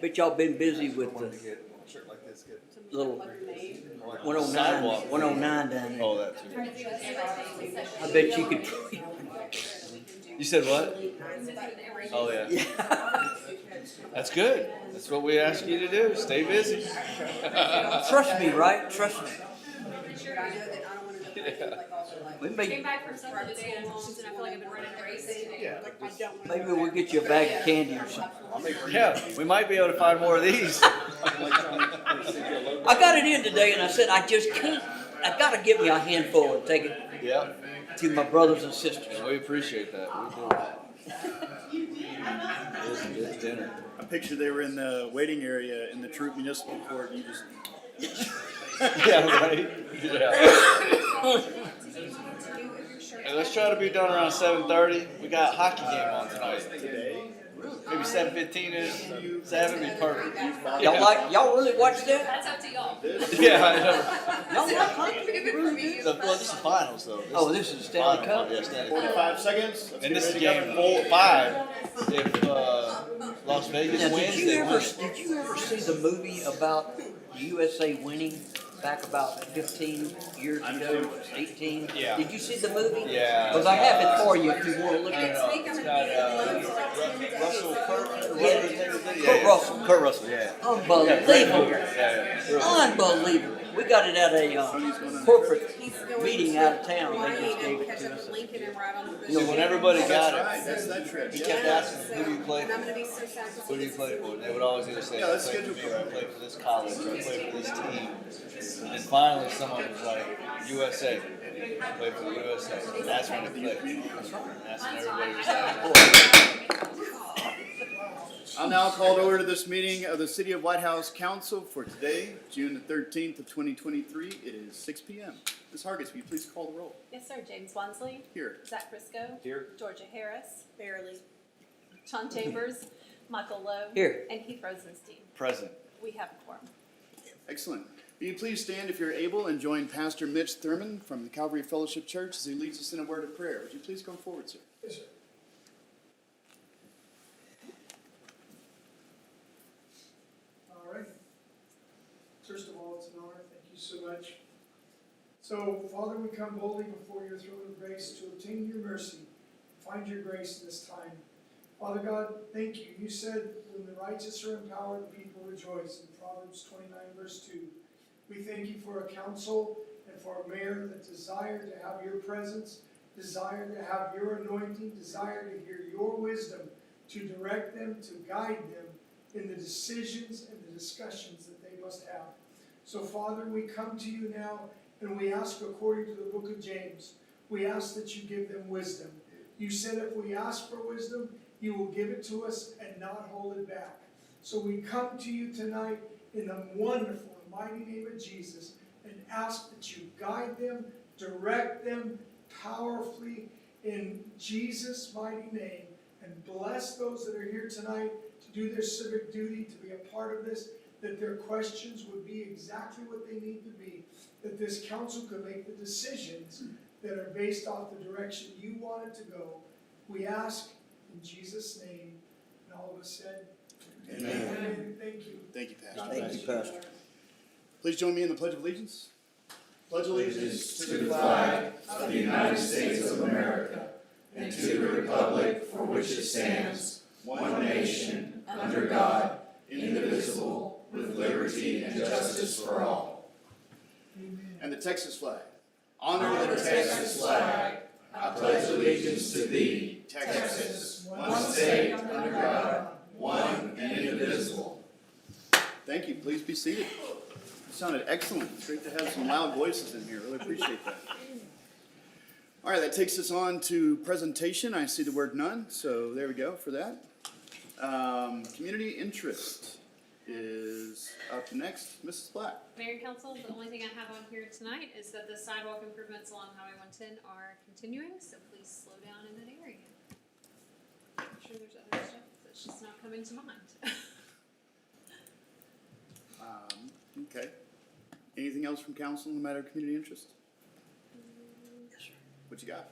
Bet y'all been busy with the little 109, 109 down there. Oh, that too. I bet you could. You said what? Oh, yeah. That's good. That's what we ask you to do. Stay busy. Trust me, right? Trust me. We Came may, back from something today and I feel like I've been running a race today. maybe we'll get you a bag of candy or something. Yeah, we might be able to find more of these. I got it in today and I said, I just can't. I gotta get me a handful and take it Yeah, to my brothers and sisters. and we appreciate that. We do. It's dinner. I picture they were in the waiting area in the Troop Municipal Court, and you just. Yeah, right? Yeah. Hey, let's try to be done around 7:30. We got a hockey game on tonight. Today? Maybe 7:15-ish. 7 would be perfect. Y'all really watch that? That's up to y'all. Yeah, I know. Y'all like hockey? Well, this is finals, though. Oh, this is Stanley Cup? Yeah, Stanley Cup. 45 seconds. Let's And get this is ready to game go. 5. If Las Vegas Now, wins, did they you win. ever see the movie about the USA winning back about 15 years ago, 18? Yeah. Did you see the movie? Yeah. Because I have it for you if you want to look at it. It's got Russell Kurt. Kurt Russell. Kurt Russell, yeah. Unbelievable. Yeah. Unbelievable. We got it at a corporate meeting out of town. They just gave it to us. So when everybody got Right, it, that's that trip. he kept asking, who do you play for? Who do you play for? And they would always either say, Yeah, I let's play for schedule me, or I play for this college, or I play for this team. And finally someone was like, USA. Play for the USA. And that's when it clicked. That's when everybody was like, oh. I'll now call to order this meeting of the City of Whitehouse Council for today, June the 13th of 2023. It is 6 p.m. Ms. Hargis, will you please call the roll? Yes, sir. James Wansley. Here. Zach Briscoe. Here. Georgia Harris. Barely. Sean Chambers. Michael Lowe. Here. And Heath Rosenstein. Present. We have a quorum. Excellent. Will you please stand if you're able and join Pastor Mitch Thurman from the Calvary Fellowship Church as he leads us in a word of prayer. Would you please come forward, sir? Yes, sir. All right. First of all, it's an honor. Thank you so much. So, Father, we come boldly before your throne of grace to obtain your mercy, find your grace in this time. Father God, thank you. You said, when the righteous are empowered, the people rejoice, in Proverbs 29, verse 2. We thank you for a council and for a mayor that desire to have your presence, desire to have your anointing, desire to hear your wisdom, to direct them, to guide them in the decisions and the discussions that they must have. So, Father, we come to you now and we ask according to the book of James, we ask that you give them wisdom. You said if we ask for wisdom, you will give it to us and not hold it back. So we come to you tonight in the wonderful and mighty name of Jesus and ask that you guide them, direct them powerfully in Jesus' mighty name, and bless those that are here tonight to do their civic duty, to be a part of this, that their questions would be exactly what they need to be, that this council could make the decisions that are based off the direction you want it to go. We ask in Jesus' name, and all of us said, Amen. Thank you. Thank you, Pastor. Thank you, Pastor. Please join me in the Pledge of Allegiance. Pledge allegiance to the flag of the United States of America and to the republic for which it stands, one nation, under God, indivisible, with liberty and justice for all. and the Texas flag. Honor the Texas flag. I pledge allegiance to thee, Texas, one state under God, one and indivisible. Thank you. Please be seated. You sounded excellent. It's great to have some loud voices in here. Really appreciate that. All right, that takes us on to presentation. I see the word none, so there we go for that. Community interest is up next. Mrs. Black. Mayor and Council, the only thing I have on here tonight is that the sidewalk improvements along Highway 110 are continuing, so please slow down in that area. I'm sure there's other stuff that's just not coming to mind. Okay. Anything else from council in the matter of community interest? Yes, sir. What you got?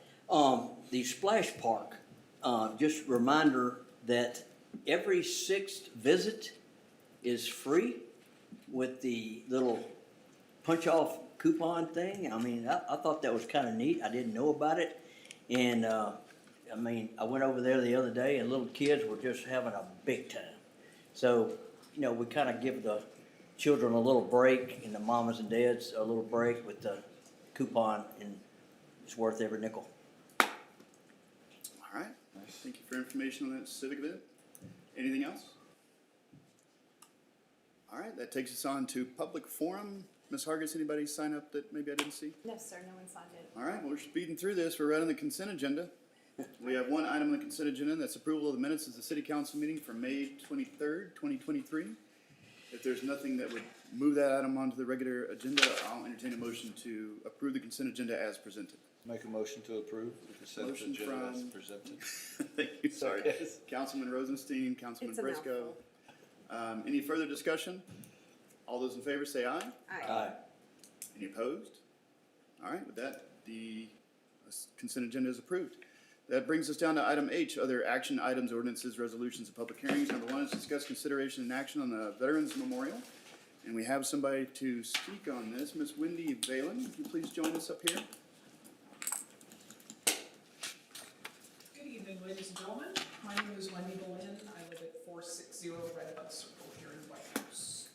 The splash park, just reminder that every 6th visit is free with the little punch-off coupon thing. I mean, I thought that was kinda neat. I didn't know about it. And, I mean, I went over there the other day and little kids were just having a big time. So, you know, we kinda give the children a little break and the mamas and dads a little break with the coupon, and it's worth every nickel. All right, thank you for information on that civic event. Anything else? All right, that takes us on to public forum. Ms. Hargis, anybody sign up that maybe I didn't see? No, sir, no one signed in. All right, well, we're speeding through this. We're right on the consent agenda. We have one item on the consent agenda, and that's approval of the minutes of the city council meeting for May 23rd, 2023. If there's nothing that would move that item onto the regular agenda, I'll entertain a motion to approve the consent agenda as presented. Make a motion to approve the consent Motion agenda as from- presented. Thank you, sorry. Yes. Councilman Rosenstein, Councilman It's a Briscoe. Any further discussion? All those in favor say aye. Aye. Any opposed? All right, with that, the consent agenda is approved. That brings us down to item H, other action items, ordinances, resolutions, and public hearings. Number one is discuss consideration and action on the Veterans Memorial. And we have somebody to speak on this, Ms. Wendy Valen. Would you please join us up here? Good evening, ladies and gentlemen. My name is Wendy Boleyn. I live at 460 Red Bud Circle here in Whitehouse.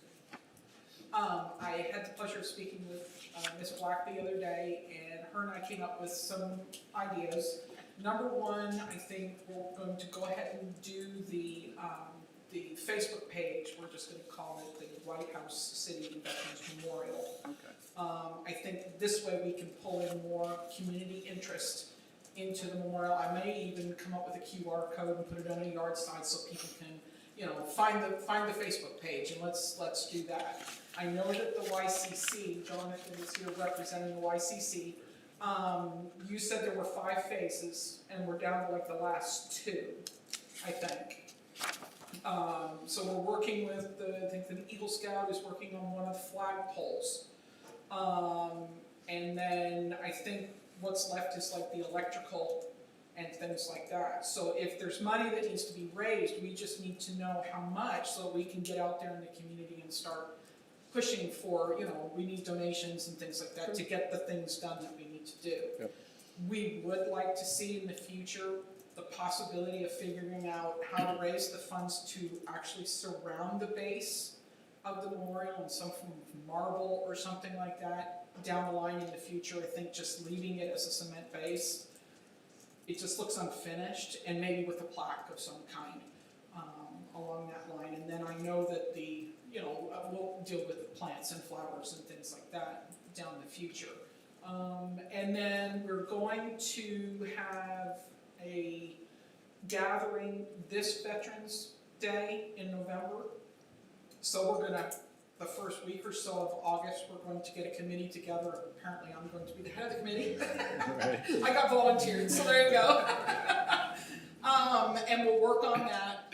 I had the pleasure of speaking with Ms. Black the other day, and her and I came up with some ideas. Number one, I think we're going to go ahead and do the Facebook page. We're just going to call it the Whitehouse City Veterans Memorial. Okay. I think this way we can pull in more community interest into the memorial. I may even come up with a QR code and put it on a yard sign so people can, you know, find the Facebook page, and let's do that. I know that the YCC, Jonathan is here representing the YCC. You said there were 5 phases, and we're down to like the last 2, I think. So we're working with I think the Eagle Scout is working on one of the flagpoles. And then I think what's left is like the electrical and things like that. So if there's money that needs to be raised, we just need to know how much so we can get out there in the community and start pushing for, you know, we need donations and things like that to get the things done that we need to do. Yep. We would like to see in the future the possibility of figuring out how to raise the funds to actually surround the base of the memorial in some form of marble or something like that. Down the line in the future, I think just leaving it as a cement base, it just looks unfinished, and maybe with a plaque of some kind along that line. And then I know that we'll deal with the plants and flowers and things like that down in the future. And then we're going to have a gathering this Veterans Day in November. So we're gonna, the first week or so of August, we're going to get a committee together. Apparently I'm going to be the head of the committee. I got volunteered, so there you go. And we'll work on that.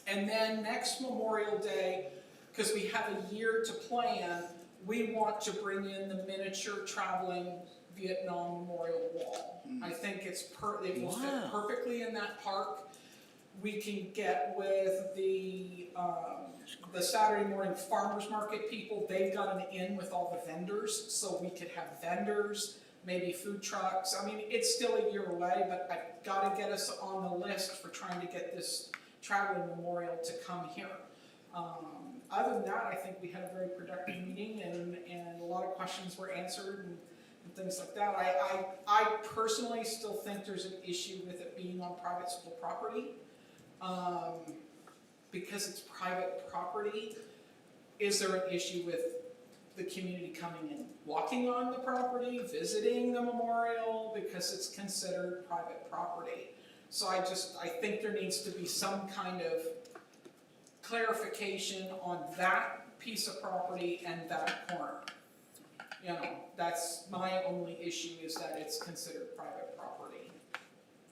And then next Memorial Day, because we have a year to plan, we want to bring in the miniature traveling Vietnam Memorial Wall. I think it will fit perfectly in that park. We can get with the Saturday morning farmers market people. They've got an in with all the vendors, so we could have vendors, maybe food trucks. I mean, it's still a year away, but I've got to get us on the list for trying to get this traveling memorial to come here. Other than that, I think we had a very productive meeting, and a lot of questions were answered and things like that. I personally still think there's an issue with it being on private school property. Because it's private property, is there an issue with the community coming in, walking on the property, visiting the memorial, because it's considered private property? So I think there needs to be some kind of clarification on that piece of property and that corner. You know, that's my only issue, is that it's considered private property.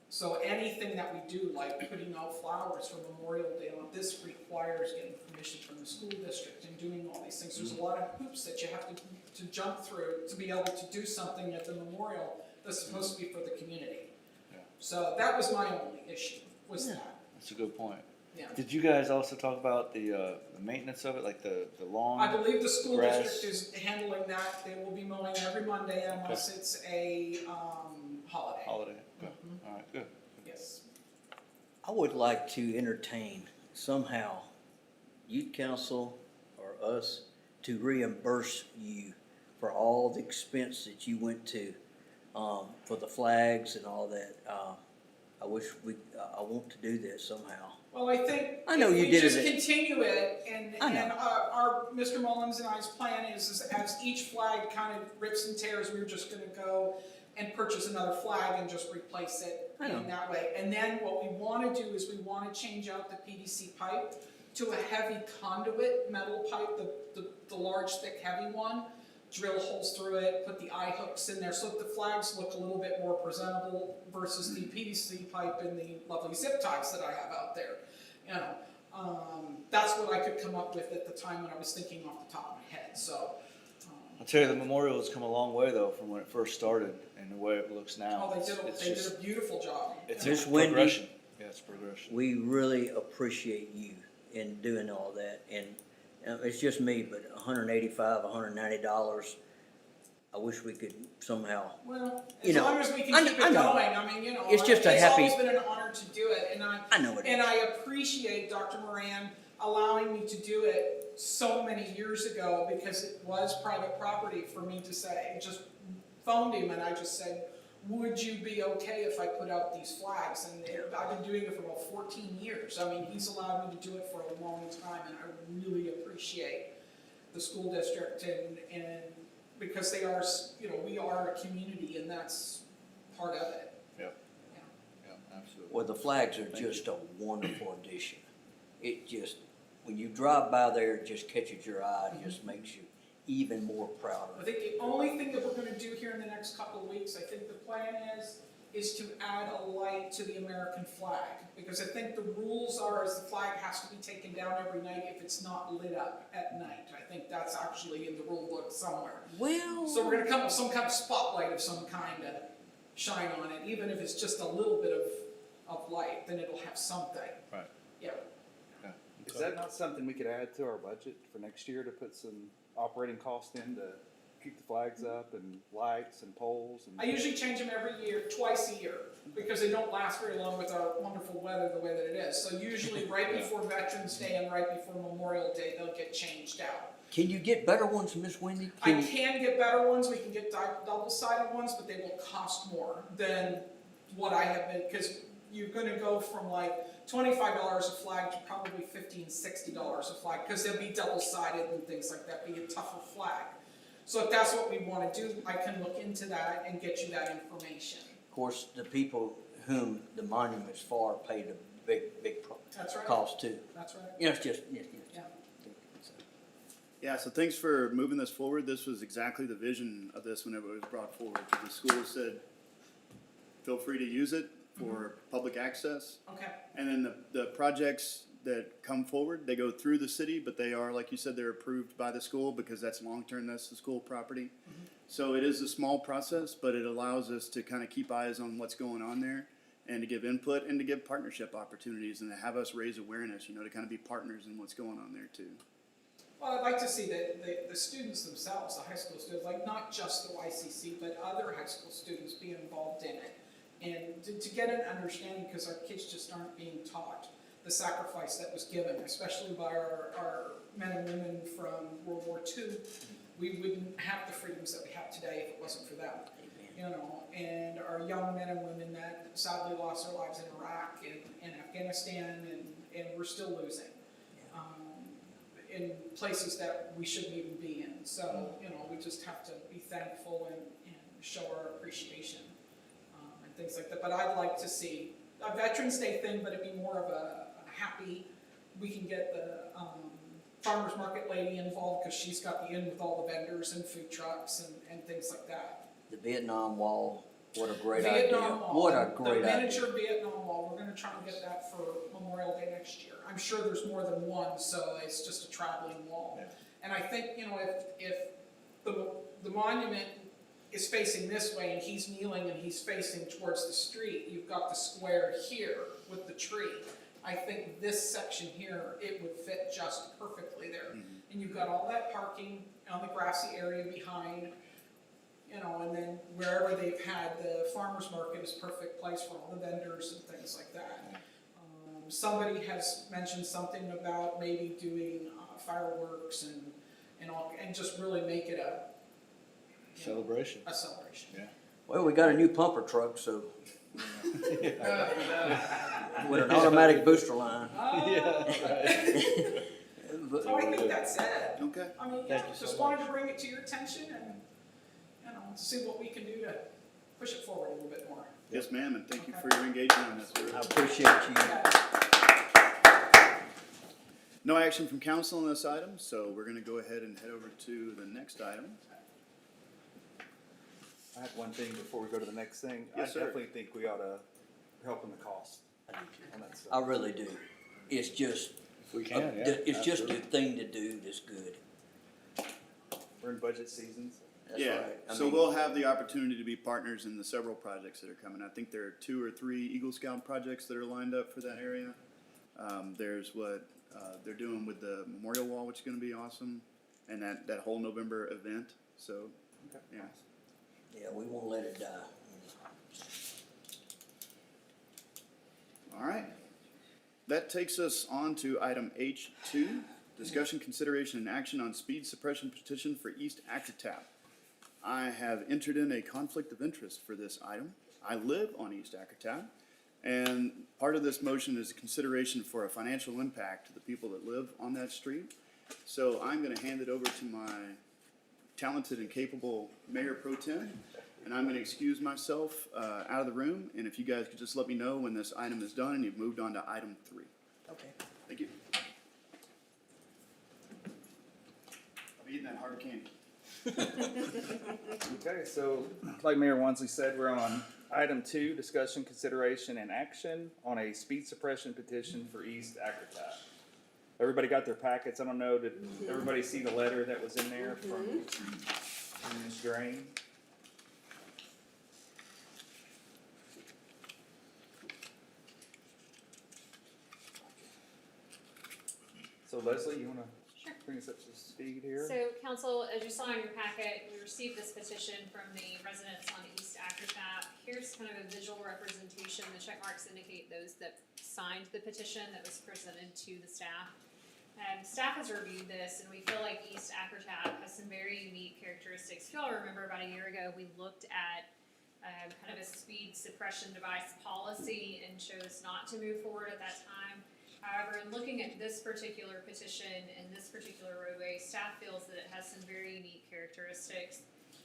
So anything that we do, like putting out flowers for Memorial Day, this requires getting permission from the school district and doing all these things. There's a lot of hoops that you have to jump through to be able to do something at the memorial that's supposed to be for the community. Yeah. So that was my only issue, was that. That's a good point. Yeah. Did you guys also talk about the maintenance of it, like the lawn? I believe the school grass. district is handling that. They will be mowing every Monday unless it's a holiday. Holiday. Good. Mhm. All right. Good. Yes. I would like to entertain somehow youth council or us to reimburse you for all the expense that you went to, for the flags and all that. I wish I want to do this somehow. Well, I think I know if you we did just it. continue it, and I know. and our Mr. Mullins and I's plan is as each flag kind of rips and tears, we're just going to go and purchase another flag and just replace it I know. in that way. And then what we want to do is we want to change out the PVC pipe to a heavy conduit metal pipe, the large, thick, heavy one. Drill holes through it, put the eye hooks in there so that the flags look a little bit more presentable versus the PVC pipe and the lovely zip ties that I have out there. You know, that's what I could come up with at the time when I was thinking off the top of my head. So, I'll tell you, the memorial has come a long way though from when it first started and the way it looks now. oh, they did a beautiful job. It's Miss a Wendy, progression. Yeah, it's progression. We really appreciate you in doing all that, and it's just me, but $185, $190. I wish we could somehow. Well, You as know, long as we can I keep know. it going, I mean, you know, It's just a happy- always been an honor to do it, and I know it and is. I appreciate Dr. Moran allowing me to do it so many years ago because it was private property for me to say. Just phoned him and I just said, would you be okay if I put out these flags? And I've been doing it for about 14 years. I mean, he's allowed me to do it for a long time, and I really appreciate the school district and because they are, you know, we are a community, and that's part of it. Yeah. Yeah. Yeah, absolutely. Well, the flags are just a wonderful addition. It just, when you drive by there, it just catches your eye, it just makes you even more prouder. I think the only thing that we're gonna do here in the next couple of weeks, I think the plan is to add a light to the American flag. Because I think the rules are is the flag has to be taken down every night if it's not lit up at night. I think that's actually in the rule book somewhere. Well, So we're gonna come with some kind of spotlight of some kind to shine on it, even if it's just a little bit of light, then it'll have something. Right. Yeah. Is that not something we could add to our budget for next year to put some operating cost in to keep the flags up and lights and poles and? I usually change them every year, twice a year, because they don't last very long with our wonderful weather the way that it is. So usually right before Veterans Day and right before Memorial Day, they'll get changed out. can you get better ones, Miss Wendy? I Can you- can get better ones, we can get double-sided ones, but they will cost more than what I have been, because you're gonna go from like $25 a flag to probably $50 and $60 a flag, because they'll be double-sided and things like that, be a tougher flag. So if that's what we wanna do, I can look into that and get you that information. Of course, the people whom the monument's for pay the big That's right, cost too. that's right, You know, it's just, yes. yeah. Yeah, so thanks for moving this forward. This was exactly the vision of this whenever it was brought forward. The school said, feel free to use it for public access. Okay, And then the projects that come forward, they go through the city, but they are, like you said, they're approved by the school because that's long-term, that's the school property. So it is a small process, but it allows us to kind of keep eyes on what's going on there and to give input and to give partnership opportunities and to have us raise awareness, you know, to kind of be partners in what's going on there too. well, I'd like to see the students themselves, the high school students, like not just the YCC, but other high school students be involved in it. And to get an understanding, because our kids just aren't being taught the sacrifice that was given, especially by our men and women from World War II. We wouldn't have the freedoms that we have today if it wasn't for them. You know, and our young men and women that sadly lost their lives in Iraq and Afghanistan, and we're still losing. In places that we shouldn't even be in. So, you know, we just have to be thankful and show our appreciation and things like that. But I'd like to see a Veterans Day thing, but it'd be more of a happy, we can get the farmer's market lady involved because she's got the in with all the vendors and food trucks and things like that. The Vietnam Wall, what a great Vietnam idea. Wall, What a great the idea. miniature Vietnam Wall, we're gonna try and get that for Memorial Day next year. I'm sure there's more than one, so it's just a traveling wall. Yeah. And I think, you know, if the monument is facing this way and he's kneeling and he's facing towards the street, you've got the square here with the tree. I think this section here, it would fit just perfectly there. And you've got all that parking on the grassy area behind, you know, and then wherever they've had the farmer's market is perfect place for all the vendors and things like that. Somebody has mentioned something about maybe doing fireworks and all, and just really make it a Celebration. a celebration. Yeah. Well, we got a new pumper truck, so. With an automatic booster line. But- So I think that's it. Okay. I mean, Thank you so just wanted to bring it to your attention and, you know, see what we can do to push it forward a little bit more. Yes, ma'am, and thank you for your engagement on this. I appreciate you. No action from council on this item, so we're gonna go ahead and head over to the next item. I have one thing before we go to the next thing. Yes, I sir. definitely think we ought to help in the cost on that stuff. I really do. It's just, If we can, yeah. it's just a absolutely. thing to do that's good. We're in budget season, so. That's Yeah, right. I so mean, we'll have the opportunity to be partners in the several projects that are coming. I think there are 2 or 3 Eagle Scout projects that are lined up for that area. There's what they're doing with the memorial wall, which is gonna be awesome, and that whole November event, so, yeah. Yeah, we won't let it die. All right. That takes us on to item H2, discussion, consideration, and action on speed suppression petition for East Acker Tap. I have entered in a conflict of interest for this item. I live on East Acker Tap, and part of this motion is consideration for a financial impact to the people that live on that street. So I'm gonna hand it over to my talented and capable Mayor Pro Tem, and I'm gonna excuse myself out of the room, and if you guys could just let me know when this item is done and you've moved on to item 3. Okay. Thank you. I'm eating that hard candy. Okay, so like Mayor Wansley said, we're on item 2, discussion, consideration, and action on a speed suppression petition for East Acker Tap. Everybody got their packets. I don't know, did everybody see the letter that was in there from Ms. Drain? So Leslie, you wanna Sure. bring us up to speed here? So, council, as you saw in your packet, we received this petition from the residents on East Acker Tap. Here's kind of a visual representation. The check marks indicate those that signed the petition that was presented to the staff. Staff has reviewed this, and we feel like East Acker Tap has some very unique characteristics. If y'all remember, about a year ago, we looked at kind of a speed suppression device policy and chose not to move forward at that time. However, in looking at this particular petition and this particular roadway, staff feels that it has some very unique characteristics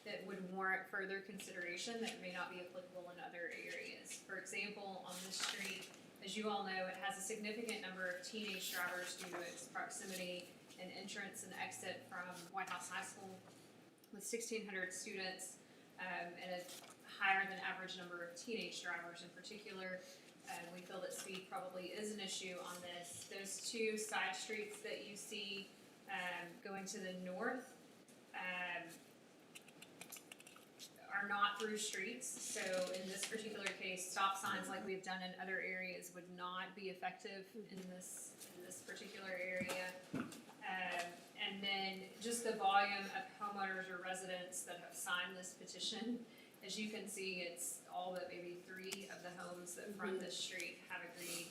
that would warrant further consideration that may not be applicable in other areas. For example, on this street, as you all know, it has a significant number of teenage drivers due to its proximity and entrance and exit from Whitehouse High School with 1,600 students and a higher than average number of teenage drivers in particular. We feel that speed probably is an issue on this. Those 2 side streets that you see going to the north are not through streets. So in this particular case, stop signs like we've done in other areas would not be effective in this particular area. And then just the volume of homeowners or residents that have signed this petition. As you can see, it's all but maybe 3 of the homes that front this street have agreed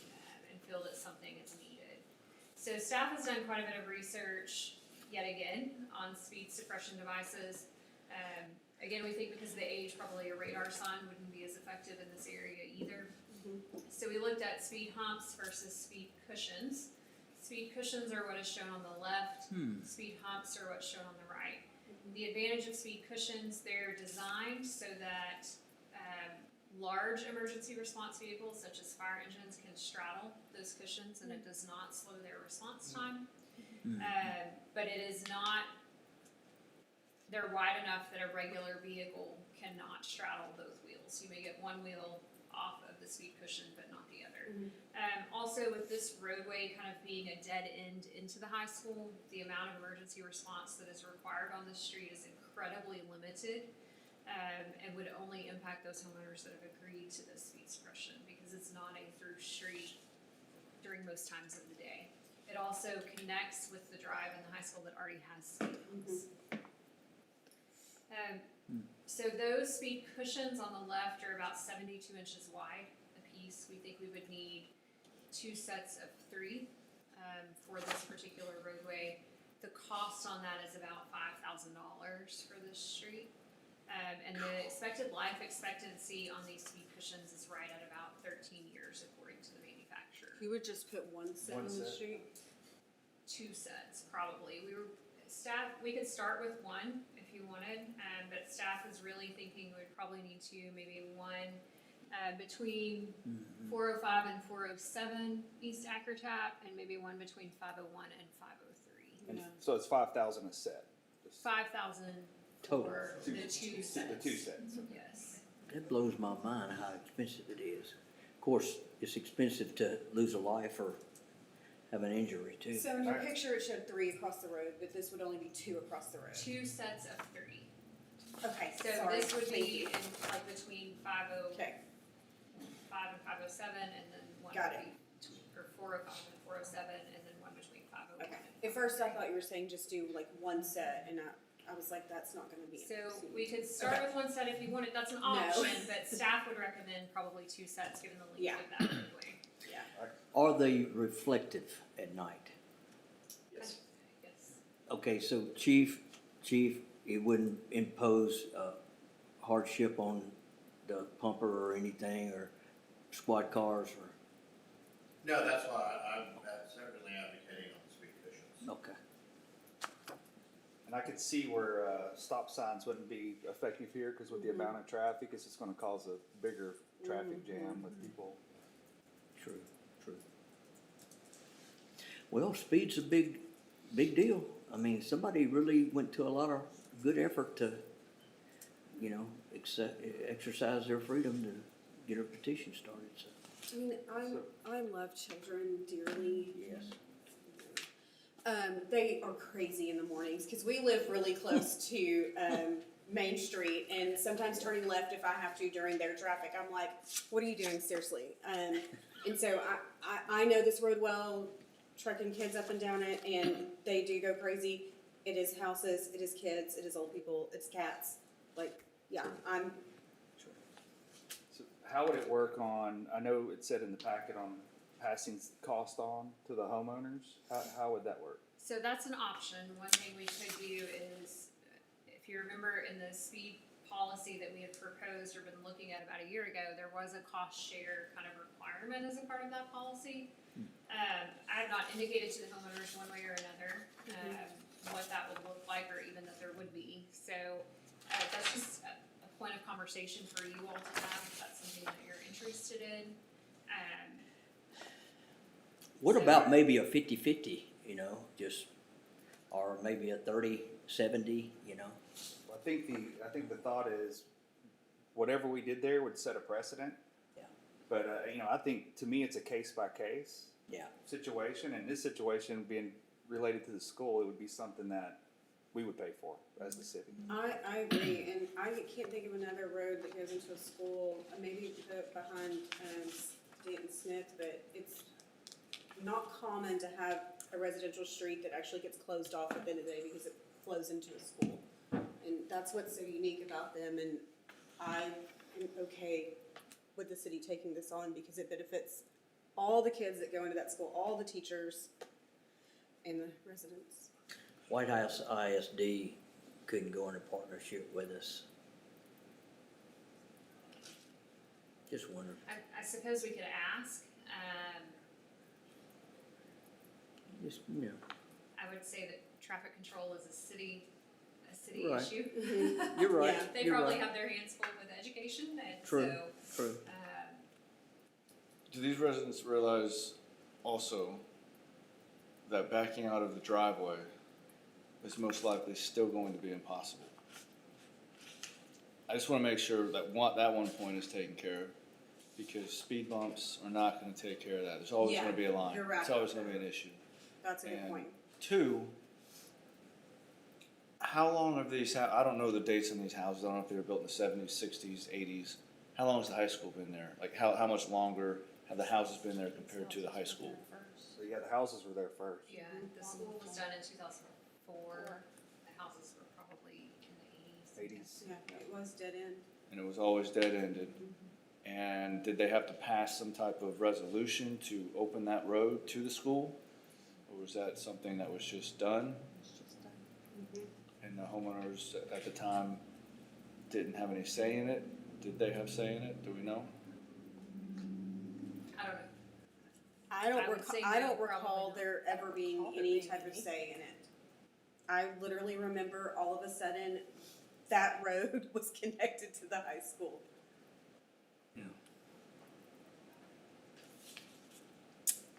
and feel that something is needed. So staff has done quite a bit of research, yet again, on speed suppression devices. Again, we think because of the age, probably a radar sign wouldn't be as effective in this area either. So we looked at speed humps versus speed cushions. Speed cushions are what is shown on the left. Speed humps are what's shown on the right. The advantage of speed cushions, they're designed so that large emergency response vehicles such as fire engines can straddle those cushions and it does not slow their response time. But it is not, they're wide enough that a regular vehicle cannot straddle those wheels. You may get one wheel off of the speed cushion but not the other. Also with this roadway kind of being a dead end into the high school, the amount of emergency response that is required on this street is incredibly limited and would only impact those homeowners that have agreed to this speed suppression because it's not a through street during during most times of the day. It also connects with the drive in the high school that already has speed bumps. So those speed cushions on the left are about 72 inches wide apiece. We think we would need 2 sets of 3 for this particular roadway. The cost on that is about $5,000 for this street. And the expected life expectancy on these speed cushions is right at about 13 years according to the manufacturer. You would just put one set One on the set. street? 2 sets, probably. We could start with 1 if you wanted, but staff is really thinking we'd probably need 2, maybe 1 between 405 and 407 East Acker Tap, and maybe 1 between 501 and 503. And so it's 5,000 a set. Just 5,000 Total. for the 2 sets. The 2 sets. Yes. That blows my mind how expensive it is. Of course, it's expensive to lose a life or have an injury too. So in your Alright. picture, it showed 3 across the road, but this would only be 2 across the road. 2 sets of 3. Okay, So sorry. this would Thank be you. in like between 505 Okay, and 507, and then 1 Got would be or 405 and 407, and then 1 between 501 okay. and At first, I thought you were saying just do like 1 set, and I was like, that's not gonna be. So we could start with 1 set if you wanted, that's an option, but staff would recommend probably 2 sets given the Yeah. length of that roadway. Yeah. Are they reflective at night? Yes. Okay, so chief, it wouldn't impose hardship on the pumper or anything, or squad cars, or, No, that's why I'm certainly advocating on the speed cushions. okay. And I could see where stop signs wouldn't be effective here, because with the amount of traffic, it's just gonna cause a bigger traffic jam with people. True. Well, speed's a big deal. I mean, somebody really went to a lot of good effort to, exercise their freedom to get a petition started, so, I mean, I love children dearly. yes. They are crazy in the mornings because we live really close to Main Street, and sometimes turning left if I have to during their traffic, I'm like, "What are you doing, seriously?" And so I know this road well, trucking kids up and down it, and they do go crazy. It is houses, it is kids, it is old people, it's cats. Like, yeah, So how would it work on, I know it said in the packet on passing cost on to the homeowners, how would that work? So that's an option. One thing we could do is, if you remember in the speed policy that we had proposed or been looking at about a year ago, there was a cost share kind of requirement as a part of that policy. I have not indicated to the homeowners one way or another, what that would look like, or even that there would be. So, that's just a point of conversation for you all to have, if that's something that you're interested in. What So- about maybe a 50-50, just, or maybe a 30-70, I think the thought is, whatever we did there would set a precedent. Yeah. But, I think, to me, it's a case-by-case Yeah. situation, and this situation being related to the school, it would be something that we would pay for as the city. I agree, and I can't think of another road that goes into a school, maybe behind Stanton Smith, but it's not common to have a residential street that actually gets closed off at the end of the day because it flows into a school. And that's what's so unique about them, and I am okay with the city taking this on because it benefits all the kids that go into that school, all the teachers, and the residents. Whitehouse ISD couldn't go into partnership with us. Just wondering. I suppose we could ask. Just, I would say that traffic control is a city Right. issue. You're right. Yeah. They You're probably right. have their hands full with education, and True. so, True. Do these residents realize also that backing out of the driveway is most likely still going to be impossible? I just wanna make sure that one point is taken care of, because speed bumps are not gonna take care of that. There's always Yeah, gonna be a line. you're right. It's always gonna be an issue. That's a good And point. 2, how long have these, I don't know the dates on these houses, I don't know if they were built in the 70s, 60s, 80s. How long has the high school been there? Like, how much longer have the houses been there compared to the high school? yeah, the houses were there first. Yeah, the school was done in 2004. The houses were probably in the 80s. 80s. Yeah, it was dead end. And it was always dead-ended. And did they have to pass some type of resolution to open that road to the school? Or was that something that was just done? And the homeowners at the time didn't have any say in it? Did they have say in it? Do we know? I don't know. I would say I no, don't probably recall not. there ever being any type of say in it. I literally remember all of a sudden that road was connected to the high school.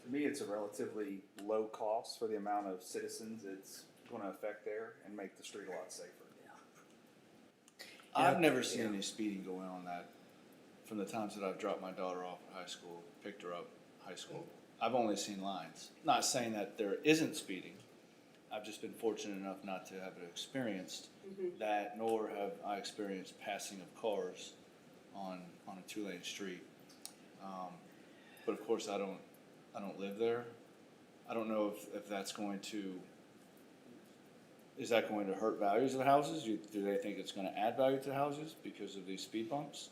To me, it's a relatively low cost for the amount of citizens it's going to affect there and make the street a lot safer. I've never seen any speeding going on that from the times that I've dropped my daughter off at high school, picked her up high school. I've only seen lines. Not saying that there isn't speeding. I've just been fortunate enough not to have experienced that, nor have I experienced passing of cars on a two-lane street. But of course, I don't live there. I don't know if that's going to, is that going to hurt values of the houses? Do they think it's gonna add value to the houses because of these speed bumps?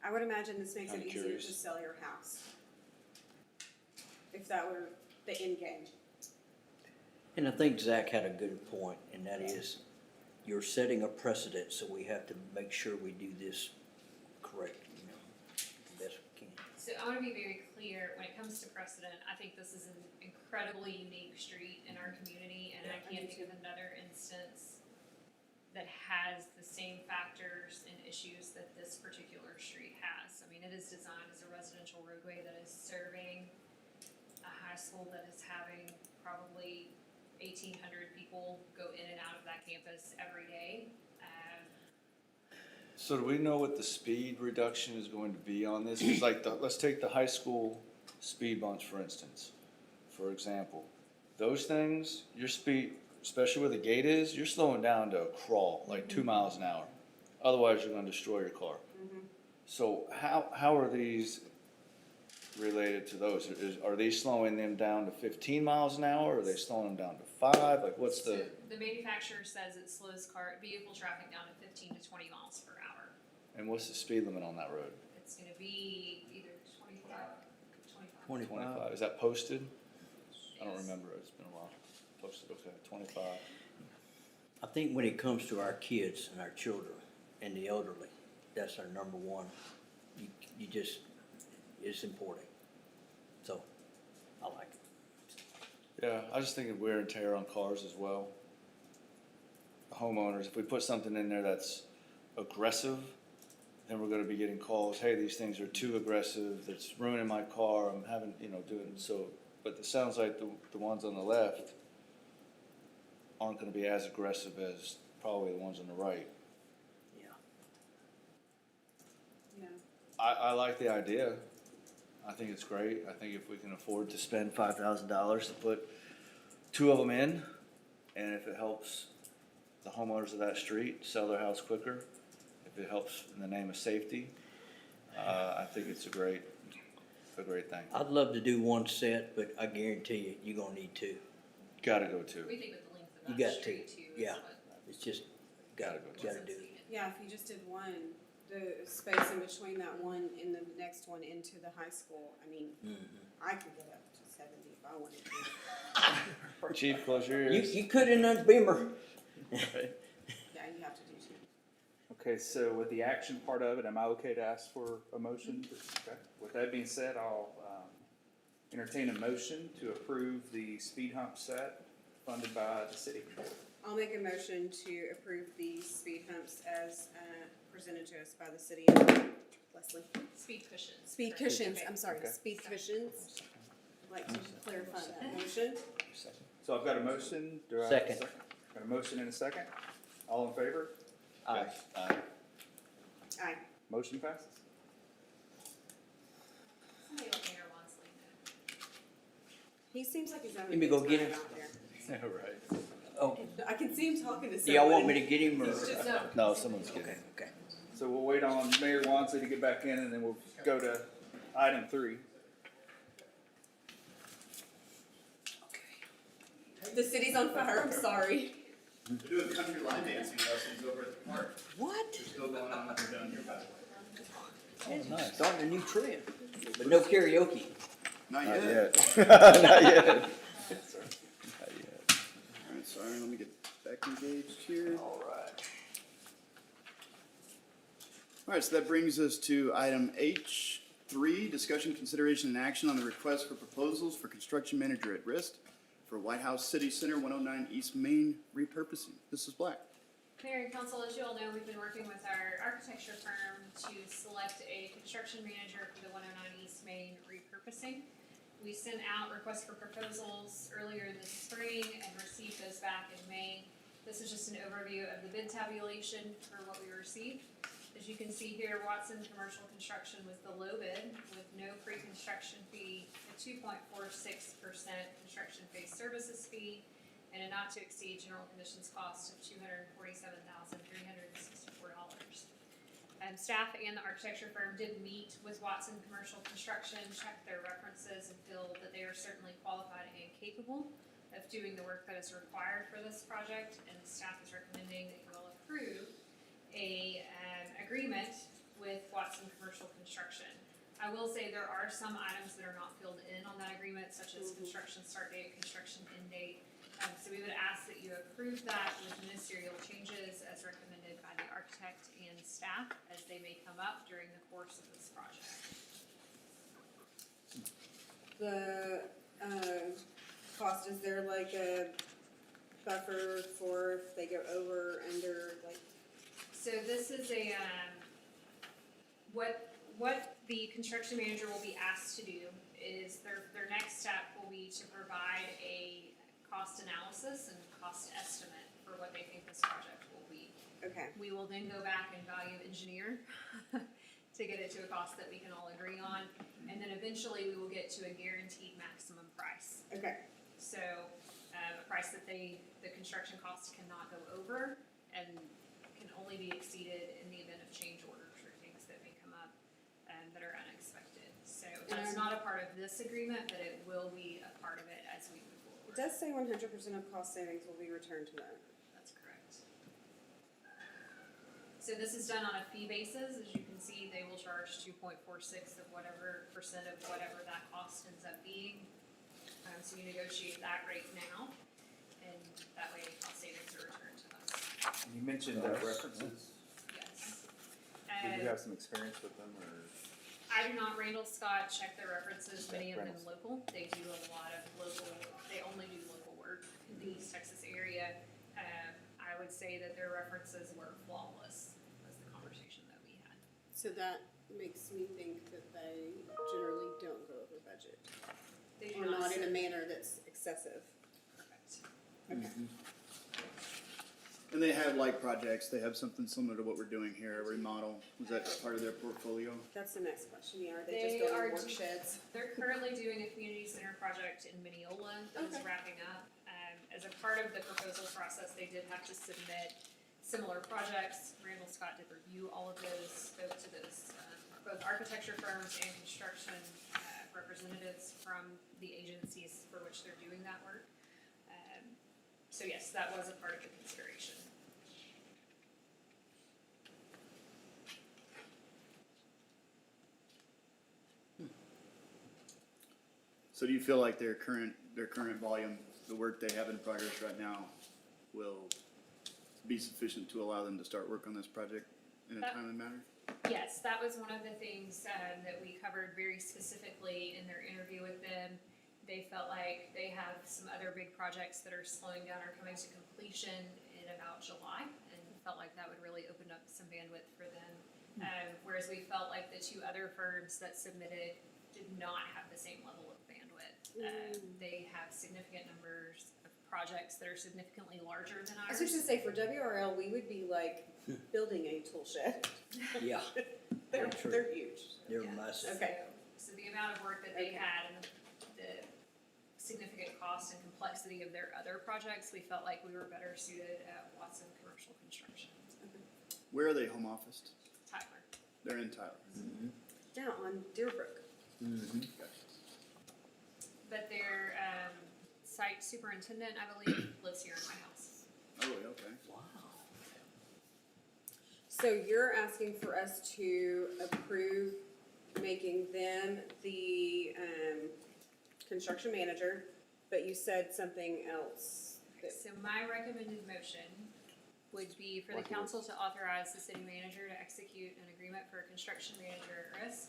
I would imagine this makes it I'm easier curious. to sell your house. If that were the end game. And I think Zach had a good point, and that is, you're setting a precedent, so we have to make sure we do this correct, the best we can. So I want to be very clear, when it comes to precedent, I think this is an incredibly unique street in our community, and I can't think of another instance that has the same factors and issues that this particular street has. I mean, it is designed as a residential roadway that is serving a high school that is having probably 1,800 people go in and out of that campus every day. So do we know what the speed reduction is going to be on this? 'Cause like, let's take the high school speed bumps, for instance. For example, those things, your speed, especially where the gate is, you're slowing down to a crawl, like 2 miles an hour. Otherwise, you're gonna destroy your car. So how are these related to those? Are they slowing them down to 15 miles an hour? Are they slowing them down to 5? Like, what's So the, the manufacturer says it slows vehicle traffic down to 15 to 20 miles per hour. and what's the speed limit on that road? It's gonna be either 25. 25. Is that posted? I don't remember. It's been a while. Posted, okay, 25. I think when it comes to our kids and our children and the elderly, that's our number one. You just, it's important. So, I like it. Yeah, I just think of wear and tear on cars as well. The homeowners, if we put something in there that's aggressive, then we're gonna be getting calls, hey, these things are too aggressive, that's ruining my car, I'm having, doing, so. But it sounds like the ones on the left aren't gonna be as aggressive as probably the ones on the right. Yeah. Yeah. I like the idea. I think it's great. I think if we can afford to spend $5,000 to put 2 of them in, and if it helps the homeowners of that street sell their house quicker, if it helps in the name of safety, I think it's a great thing. I'd love to do one set, but I guarantee you, you're gonna need 2. Gotta go to. We think with the length of You that got street to, too is yeah. what It's just, gotta do it. Yeah, if you just did one, the space in between that one and the next one into the high school, I mean, I could get up to 70 if I wanted to. Chief, close your ears. You could in a Beamer. Yeah, you have to do 2. Okay, so with the action part of it, am I okay to ask for a motion? Okay. With that being said, I'll entertain a motion to approve the speed hump set funded by the city. I'll make a motion to approve the speed humps as presented to us by the city. Leslie. speed cushions. Speed Correct. cushions, Okay. I'm sorry, Okay. speed cushions. I'd like to clarify that motion. So I've got a motion. Do I have a Second. Got a motion and a second. All in favor? Aye. Aye. Motion passes. Somebody let Mayor Wansley know. He seems like he's having a Let me good go get time him. out there. Right. Oh, I can see him talking to someone. y'all want me to get him or? He's just No, someone's getting Okay, it. okay. So we'll wait on Mayor Wansley to get back in and then we'll go to item 3. The city's on fire, I'm sorry. They're doing country line dancing lessons over at the park. What? They're still going on up and down here, by the way. Oh, nice. Starting a new trend, but no karaoke. Not Not yet. yet. Not yet. Not yet. Alright, sorry, let me get back engaged here. Alright. Alright, so that brings us to item H3, discussion, consideration, and action on the request for proposals for construction manager at risk for Whitehouse City Center, 109 East Main repurposing. Mrs. Black. Mayor and council, as you all know, we've been working with our architecture firm to select a construction manager for the 109 East Main repurposing. We sent out requests for proposals earlier this spring and received those back in May. This is just an overview of the bid tabulation for what we received. As you can see here, Watson Commercial Construction was the low bid with no pre-construction fee, a 2.46% construction phase services fee, and a not to exceed general conditions cost of $247,364. Staff and the architecture firm did meet with Watson Commercial Construction, check their references, and feel that they are certainly qualified and capable of doing the work that is required for this project, and the staff is recommending that you will approve a agreement with Watson Commercial Construction. I will say there are some items that are not filled in on that agreement, such as construction start date, construction end date. So we would ask that you approve that with ministerial changes as recommended by the architect and staff as they may come up during the course of this project. The, cost, is there like a buffer for if they go over, under, like? So this is a, what the construction manager will be asked to do is their next step will be to provide a cost analysis and cost estimate for what they think this project will be. Okay, We will then go back and value engineer to get it to a cost that we can all agree on. And then eventually we will get to a guaranteed maximum price. okay, So, a price that the construction costs cannot go over and can only be exceeded in the event of change orders or things that may come up that are unexpected. So that's not a part of this agreement, but it will be a part of it as we move forward. it does say 100% of cost savings will be returned to them. That's correct. So this is done on a fee basis. As you can see, they will charge 2.46 of whatever percent of whatever that cost ends up being. So you negotiate that rate now, and that way cost savings are returned to us. You mentioned references. Yes. Did you have some experience with them, or? I do not. Randall Scott check their references, many of them Reynolds. local. They do a lot of local, they only do local work in the East Texas area. I would say that their references were flawless, was the conversation that we had. So that makes me think that they generally don't go over budget. They do Or not in a sit- manner that's excessive. Perfect. Okay. And they have like projects, they have something similar to what we're doing here, a remodel. Was that part of their portfolio? That's the next question, yeah, are they They just are building work d- sheds? They're currently doing a community center project in Mineola that is Okay. wrapping up. As a part of the proposal process, they did have to submit similar projects. Randall Scott did review all of those, spoke to those, both architecture firms and construction representatives from the agencies for which they're doing that work. So yes, that was a part of the consideration. So do you feel like their current volume, the work they have in progress right now, will be sufficient to allow them to start work on this project in a timely manner? Yes, that was one of the things that we covered very specifically in their interview with them. They felt like they have some other big projects that are slowing down or coming to completion in about July, and felt like that would really open up some bandwidth for them. Whereas we felt like the two other firms that submitted did not have the same level of bandwidth. They have significant numbers of projects that are significantly larger than I ours. was just gonna say, for WRL, we would be like building a tool shed. Yeah, They're, True. they're huge. they're Yeah. massive. Okay. So the amount of work that they Okay. had and the significant cost and complexity of their other projects, we felt like we were better suited at Watson Commercial Construction. Where are they home officed? Tyler. They're in Tyler. Down on Deerbrook. Mm-hmm. But their site superintendent, I believe, lives here in Whitehouse. Oh, okay. Wow. So you're asking for us to approve making them the, construction manager, but you said something else. So my recommended motion would be for the council to authorize the city manager to execute an agreement for a construction manager at risk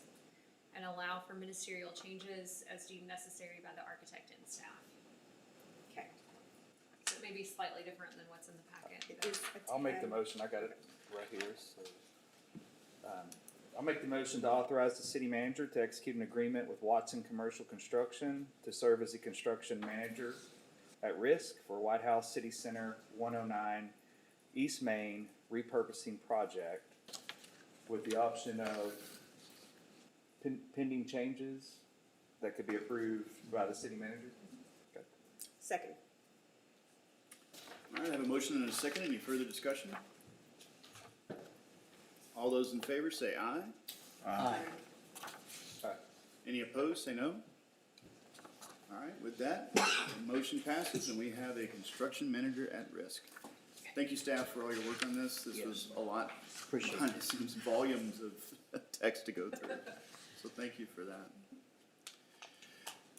and allow for ministerial changes as deemed necessary by the architect and staff. Okay. So it may be slightly different than what's in the packet. It but- is a I'll make the 10. motion, I got it right here, so. I'll make the motion to authorize the city manager to execute an agreement with Watson Commercial Construction to serve as the construction manager at risk for Whitehouse City Center 109 East Main repurposing project with the option of pending changes that could be approved by the city manager. Okay. Second. All right, I have a motion and a second. Any further discussion? All those in favor say aye. Aye. Any opposed, say no. All right, with that, the motion passes and we have a construction manager at risk. Thank you, staff, for all your work on this. This was a lot. Appreciate it. It seems volumes of text to go through. So thank you for that.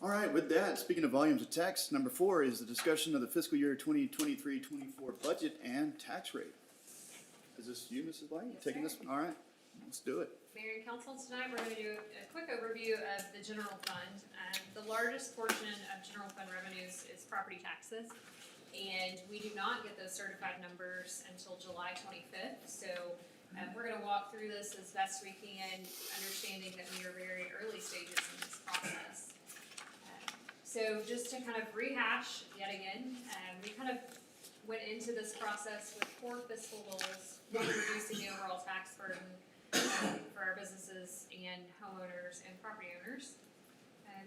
All right, with that, speaking of volumes of text, number 4 is the discussion of the fiscal year 2023-24 budget and tax rate. Is this you, Mrs. Light? You Yes, taking sir. this one? All right, let's do it. Mayor and council, tonight we're going to do a quick overview of the general fund. The largest portion of general fund revenues is property taxes, and we do not get those certified numbers until July 25th. So we're going to walk through this as best we can, understanding that we are very early stages in this process. So just to kind of rehash yet again, we kind of went into this process with 4 fiscal goals, one, reducing the overall tax burden for our businesses and homeowners and property owners,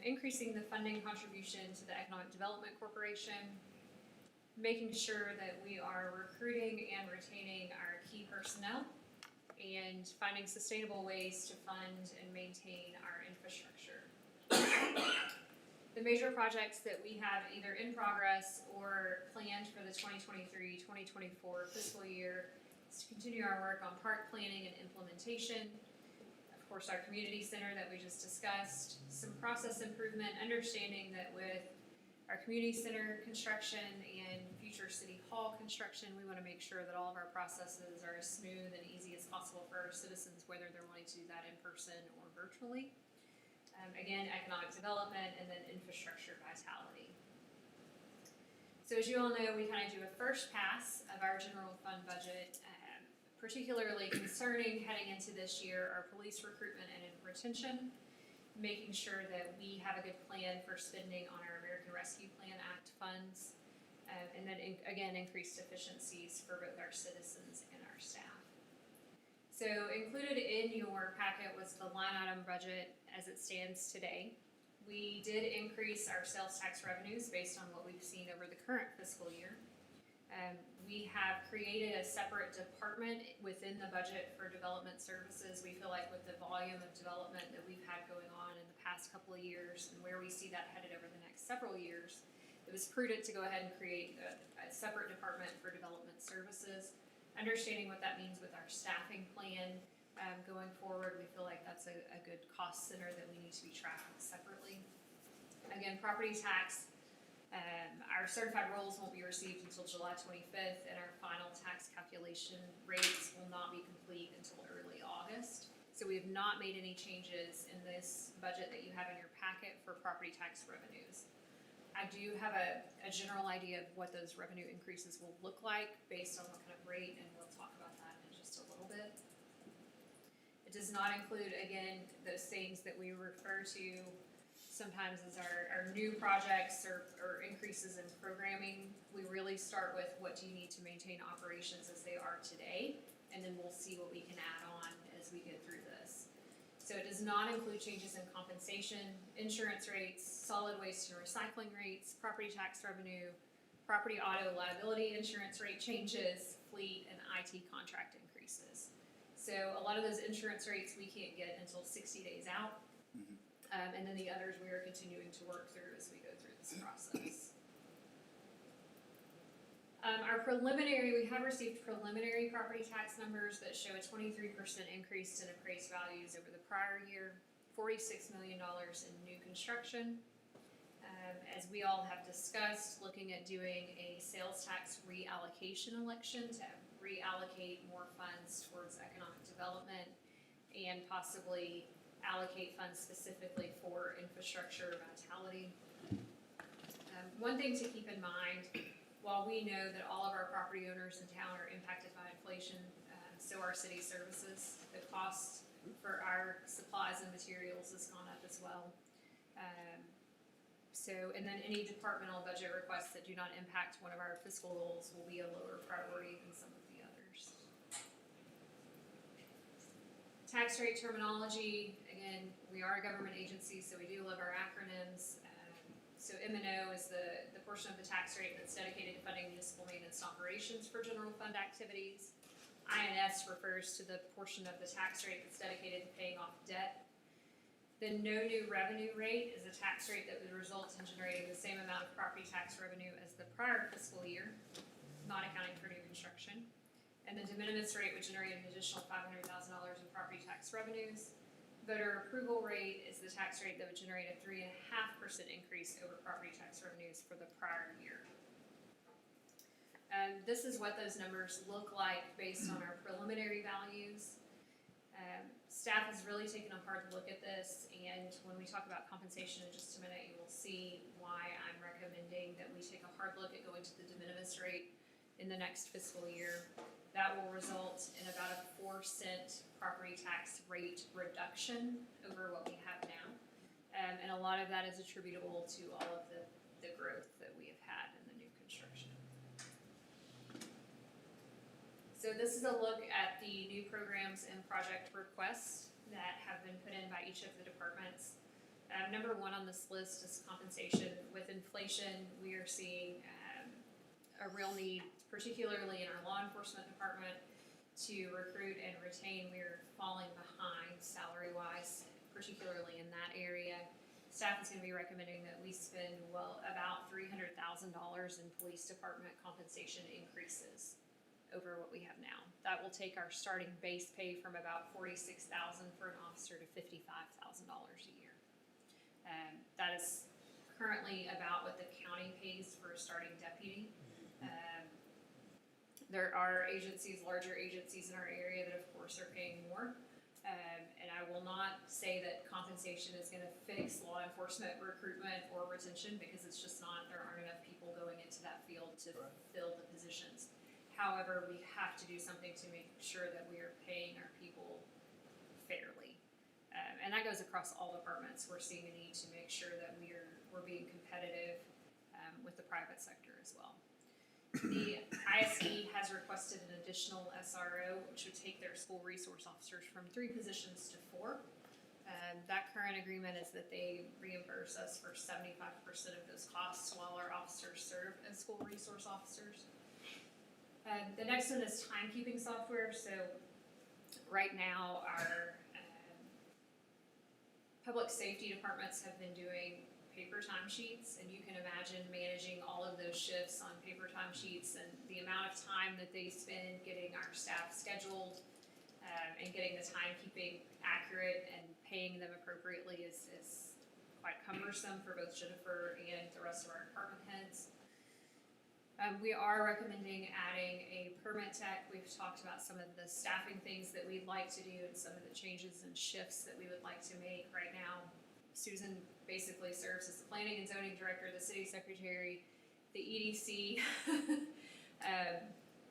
increasing the funding contribution to the Economic Development Corporation, making sure that we are recruiting and retaining our key personnel, and finding sustainable ways to fund and maintain our infrastructure. The major projects that we have either in progress or planned for the 2023-2024 fiscal year is to continue our work on park planning and implementation. Of course, our community center that we just discussed, some process improvement, understanding that with our community center construction and future city hall construction, we want to make sure that all of our processes are as smooth and easy as possible for our citizens, whether they're wanting to do that in person or virtually. Again, economic development, and then infrastructure vitality. So as you all know, we kind of do a first pass of our general fund budget, particularly concerning heading into this year, our police recruitment and retention, making sure that we have a good plan for spending on our American Rescue Plan Act funds, and then again, increased efficiencies for both our citizens and our staff. So included in your packet was the line item budget as it stands today. We did increase our sales tax revenues based on what we've seen over the current fiscal year. We have created a separate department within the budget for development services. We feel like with the volume of development that we've had going on in the past couple of years and where we see that headed over the next several years, it was prudent to go ahead and create a separate department for development services. Understanding what that means with our staffing plan going forward, we feel like that's a good cost center that we need to be tracking separately. Again, property tax, our certified rolls won't be received until July 25th, and our final tax calculation rates will not be complete until early August. So we have not made any changes in this budget that you have in your packet for property tax revenues. I do have a general idea of what those revenue increases will look like based on what kind of rate, and we'll talk about that in just a little bit. It does not include, again, those things that we refer to sometimes as our new projects or increases in programming. We really start with what do you need to maintain operations as they are today, and then we'll see what we can add on as we get through this. So it does not include changes in compensation, insurance rates, solid waste and recycling rates, property tax revenue, property auto liability insurance rate changes, fleet and IT contract increases. So a lot of those insurance rates we can't get until 60 days out. And then the others we are continuing to work through as we go through this process. We have received preliminary property tax numbers that show a 23% increase in appraised values over the prior year, $46 million in new construction. As we all have discussed, looking at doing a sales tax reallocation election to reallocate more funds towards economic development and possibly allocate funds specifically for infrastructure vitality. One thing to keep in mind, while we know that all of our property owners in town are impacted by inflation, so are city services. The cost for our supplies and materials has gone up as well. And then any departmental budget requests that do not impact one of our fiscal goals will be a lower priority than some of the others. Tax rate terminology, again, we are a government agency, so we do love our acronyms. So M&O is the portion of the tax rate that's dedicated to funding municipal maintenance and operations for general fund activities. INS refers to the portion of the tax rate that's dedicated to paying off debt. The no new revenue rate is a tax rate that would result in generating the same amount of property tax revenue as the prior fiscal year, not accounting for new construction. And the de minimis rate would generate an additional $500,000 in property tax revenues. Voter approval rate is the tax rate that would generate a 3.5% increase over property tax revenues for the prior year. This is what those numbers look like based on our preliminary values. Staff has really taken a hard look at this, and when we talk about compensation in just a minute, you will see why I'm recommending that we take a hard look at going to the de minimis rate in the next fiscal year. That will result in about a 4-cent property tax rate reduction over what we have now. And a lot of that is attributable to all of the growth that we have had in the new construction. So this is a look at the new programs and project requests that have been put in by each of the departments. Number one on this list is compensation. With inflation, we are seeing a real need, particularly in our law enforcement department, to recruit and retain. We're falling behind salary-wise, particularly in that area. Staff is going to be recommending that we spend about $300,000 in police department compensation increases over what we have now. That will take our starting base pay from about $46,000 for an officer to $55,000 a year. That is currently about what the county pays for a starting deputy. There are agencies, larger agencies in our area that of course are paying more. And I will not say that compensation is gonna fix law enforcement recruitment or retention, because it's just not. There aren't enough people going into that field to fill the positions. However, we have to do something to make sure that we are paying our people fairly. And that goes across all departments. We're seeing a need to make sure that we're being competitive with the private sector as well. The ISD has requested an additional SRO, which would take their school resource officers from 3 positions to 4. That current agreement is that they reimburse us for 75% of those costs while our officers serve as school resource officers. The next one is timekeeping software. So right now our public safety departments have been doing paper timesheets, and you can imagine managing all of those shifts on paper timesheets and the amount of time that they spend getting our staff scheduled and getting the timekeeping accurate and paying them appropriately is quite cumbersome for both Jennifer and the rest of our department heads. We are recommending adding a permit tech. We've talked about some of the staffing things that we'd like to do and some of the changes and shifts that we would like to make. Right now, Susan basically serves as the planning and zoning director, the city secretary, the EDC.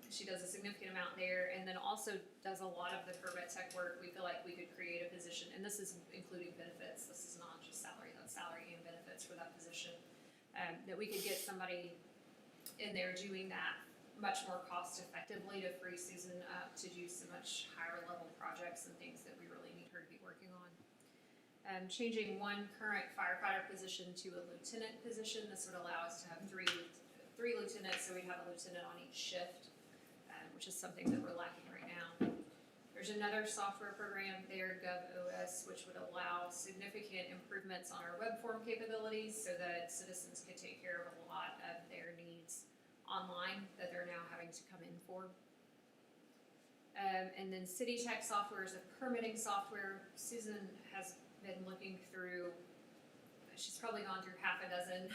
She does a significant amount there, and then also does a lot of the permit tech work. We feel like we could create a position, and this is including benefits. This is not just salary, that's salary and benefits for that position. That we could get somebody in there doing that much more cost effectively to free Susan up to do some much higher level projects and things that we really need her to be working on. Changing one current firefighter position to a lieutenant position. This would allow us to have three lieutenants, so we'd have a lieutenant on each shift, which is something that we're lacking right now. There's another software program there, GovOS, which would allow significant improvements on our web form capabilities so that citizens could take care of a lot of their needs online that they're now having to come in for. And then City Tech software is a permitting software. Susan has been looking through, she's probably gone through half a dozen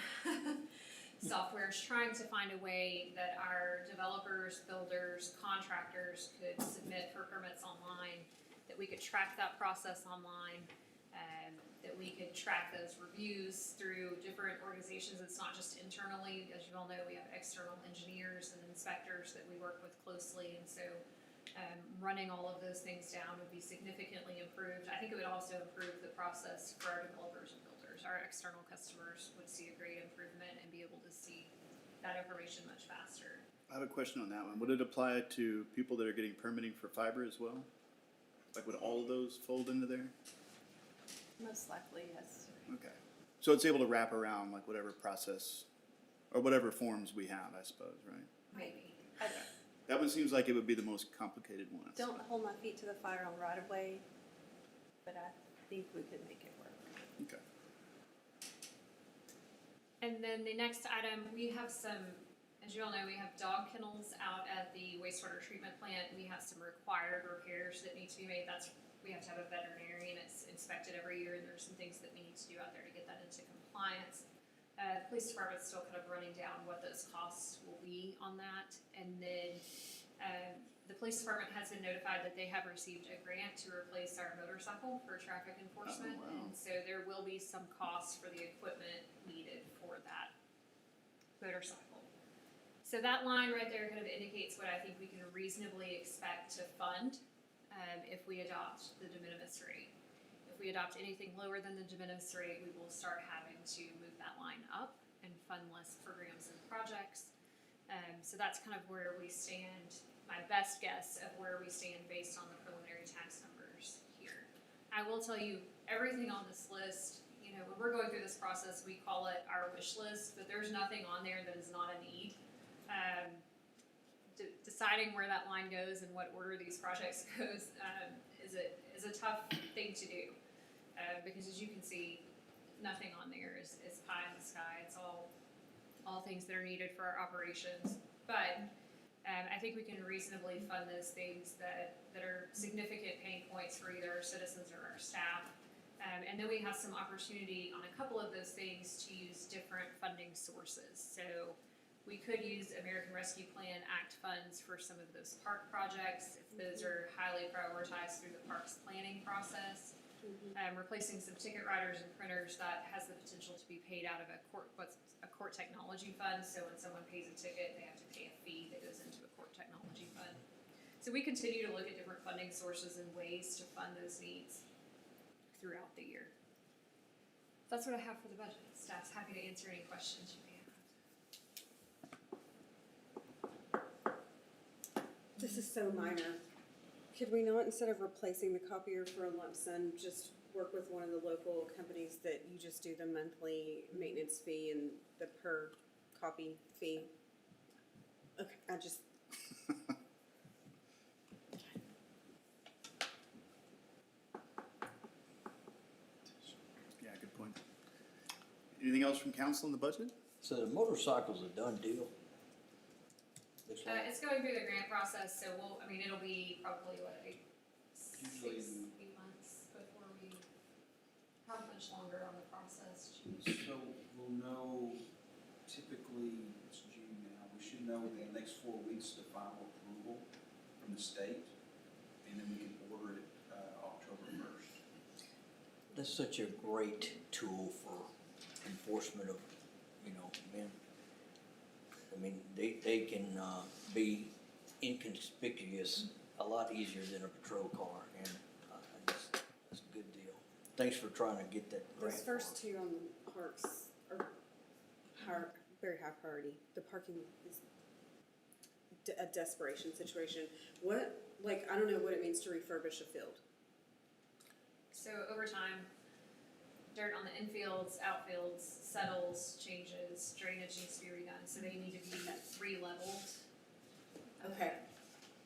softwares, trying to find a way that our developers, builders, contractors could submit for permits online, that we could track that process online, that we could track those reviews through different organizations. It's not just internally, as you all know, we have external engineers and inspectors that we work with closely, and so running all of those things down would be significantly improved. I think it would also improve the process for our developers and builders. Our external customers would see a great improvement and be able to see that information much faster. I have a question on that one. Would it apply to people that are getting permitting for fiber as well? Like, would all of those fold into there? Most likely, yes. Okay. So it's able to wrap around like whatever process or whatever forms we have, I suppose, right? Maybe. That one seems like it would be the most complicated one. Don't hold my feet to the fire on right of way, but I think we could make it work. Okay. And then the next item, we have some, as you all know, we have dog kennels out at the wastewater treatment plant. We have some required repairs that need to be made. We have to have a veterinarian. It's inspected every year, and there's some things that we need to do out there to get that into compliance. The police department's still kind of running down what those costs will be on that. And then the police department has been notified that they have received a grant to replace our motorcycle for traffic enforcement. Oh, wow. And so there will be some costs for the equipment needed for that motorcycle. So that line right there kind of indicates what I think we can reasonably expect to fund if we adopt the de minimis rate. If we adopt anything lower than the de minimis rate, we will start having to move that line up and fund less programs and projects. So that's kind of where we stand, my best guess of where we stand based on the preliminary tax numbers here. I will tell you, everything on this list, you know, when we're going through this process, we call it our wish list, but there's nothing on there that is not a need. Deciding where that line goes and what order these projects goes is a tough thing to do. Because as you can see, nothing on there is pie in the sky. It's all things that are needed for our operations. But I think we can reasonably fund those things that are significant pain points for either our citizens or our staff. And then we have some opportunity on a couple of those things to use different funding sources. So we could use American Rescue Plan Act funds for some of those park projects, if those are highly prioritized through the parks planning process. Replacing some ticket writers and printers, that has the potential to be paid out of a court technology fund. So when someone pays a ticket, they have to pay a fee that goes into a court technology fund. So we continue to look at different funding sources and ways to fund those needs throughout the year. That's what I have for the budget. Staff's happy to answer any questions you may have. This is so minor. Could we not, instead of replacing the copier for a lump sum, just work with one of the local companies that you just do the monthly maintenance fee and the per copy fee? Okay, I just. Yeah, good point. Anything else from council on the budget? So the motorcycle's a done deal? Looks like. It's going through the grant process, so it'll be probably, what, 8 months before we, how much longer on the process? So we'll know, typically, it's June now, we should know within the next 4 weeks the final approval from the state, and then we can order it October 1st. That's such a great tool for enforcement of, men. I mean, they can be inconspicuous a lot easier than a patrol car, and that's a good deal. Thanks for trying to get that grant. Those for first us. two on parks are very high priority. The parking is a desperation situation. What, I don't know what it means to refurbish a field. So over time, dirt on the infields, outfields, settles, changes, drainage needs to be redone, so they need to be re-leveled. Okay.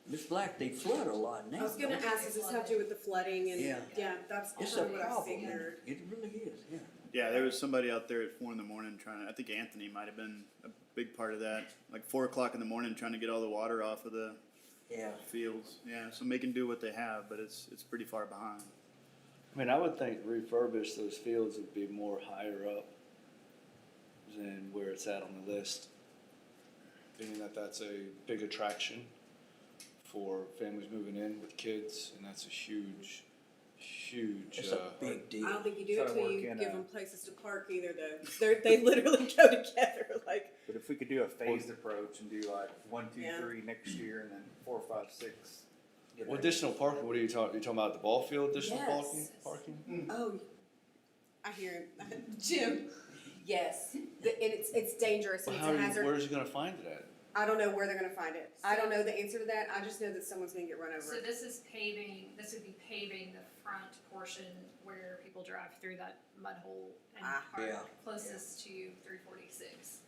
Ms. Black, they flood a lot now. I was gonna don't they? ask, does this have to do with the flooding and, Yeah. yeah, that's It's a kind of what I problem, figured. it really is, yeah. Yeah, there was somebody out there at 4 a.m. trying to, I think Anthony might have been a big part of that. Like 4 o'clock in the morning trying to get all the water off of the Yeah. fields. Yeah, so they can do what they have, but it's pretty far behind. I mean, I would think refurbish those fields would be more higher up than where it's at on the list. Being that that's a big attraction for families moving in with kids, and that's a huge, It's a big I deal. don't think you do Try it to till work you in give a- them places to park either though. They literally go together, like, But if we could do a phased approach and do like 1, 2, Yeah. 3 next year, and then 4, 5, 6. Well, additional parking, what are you talking, you talking about the ball field, additional Yes. parking? oh, I hear him. Jim, yes. It's dangerous and it's a hazard. Where's he gonna find it at? I don't know where they're gonna find it. I don't know the answer to that. I just know that someone's gonna get run over. So this is paving, this would be paving the front portion where people drive through that mud hole and park Yeah. closest to 346.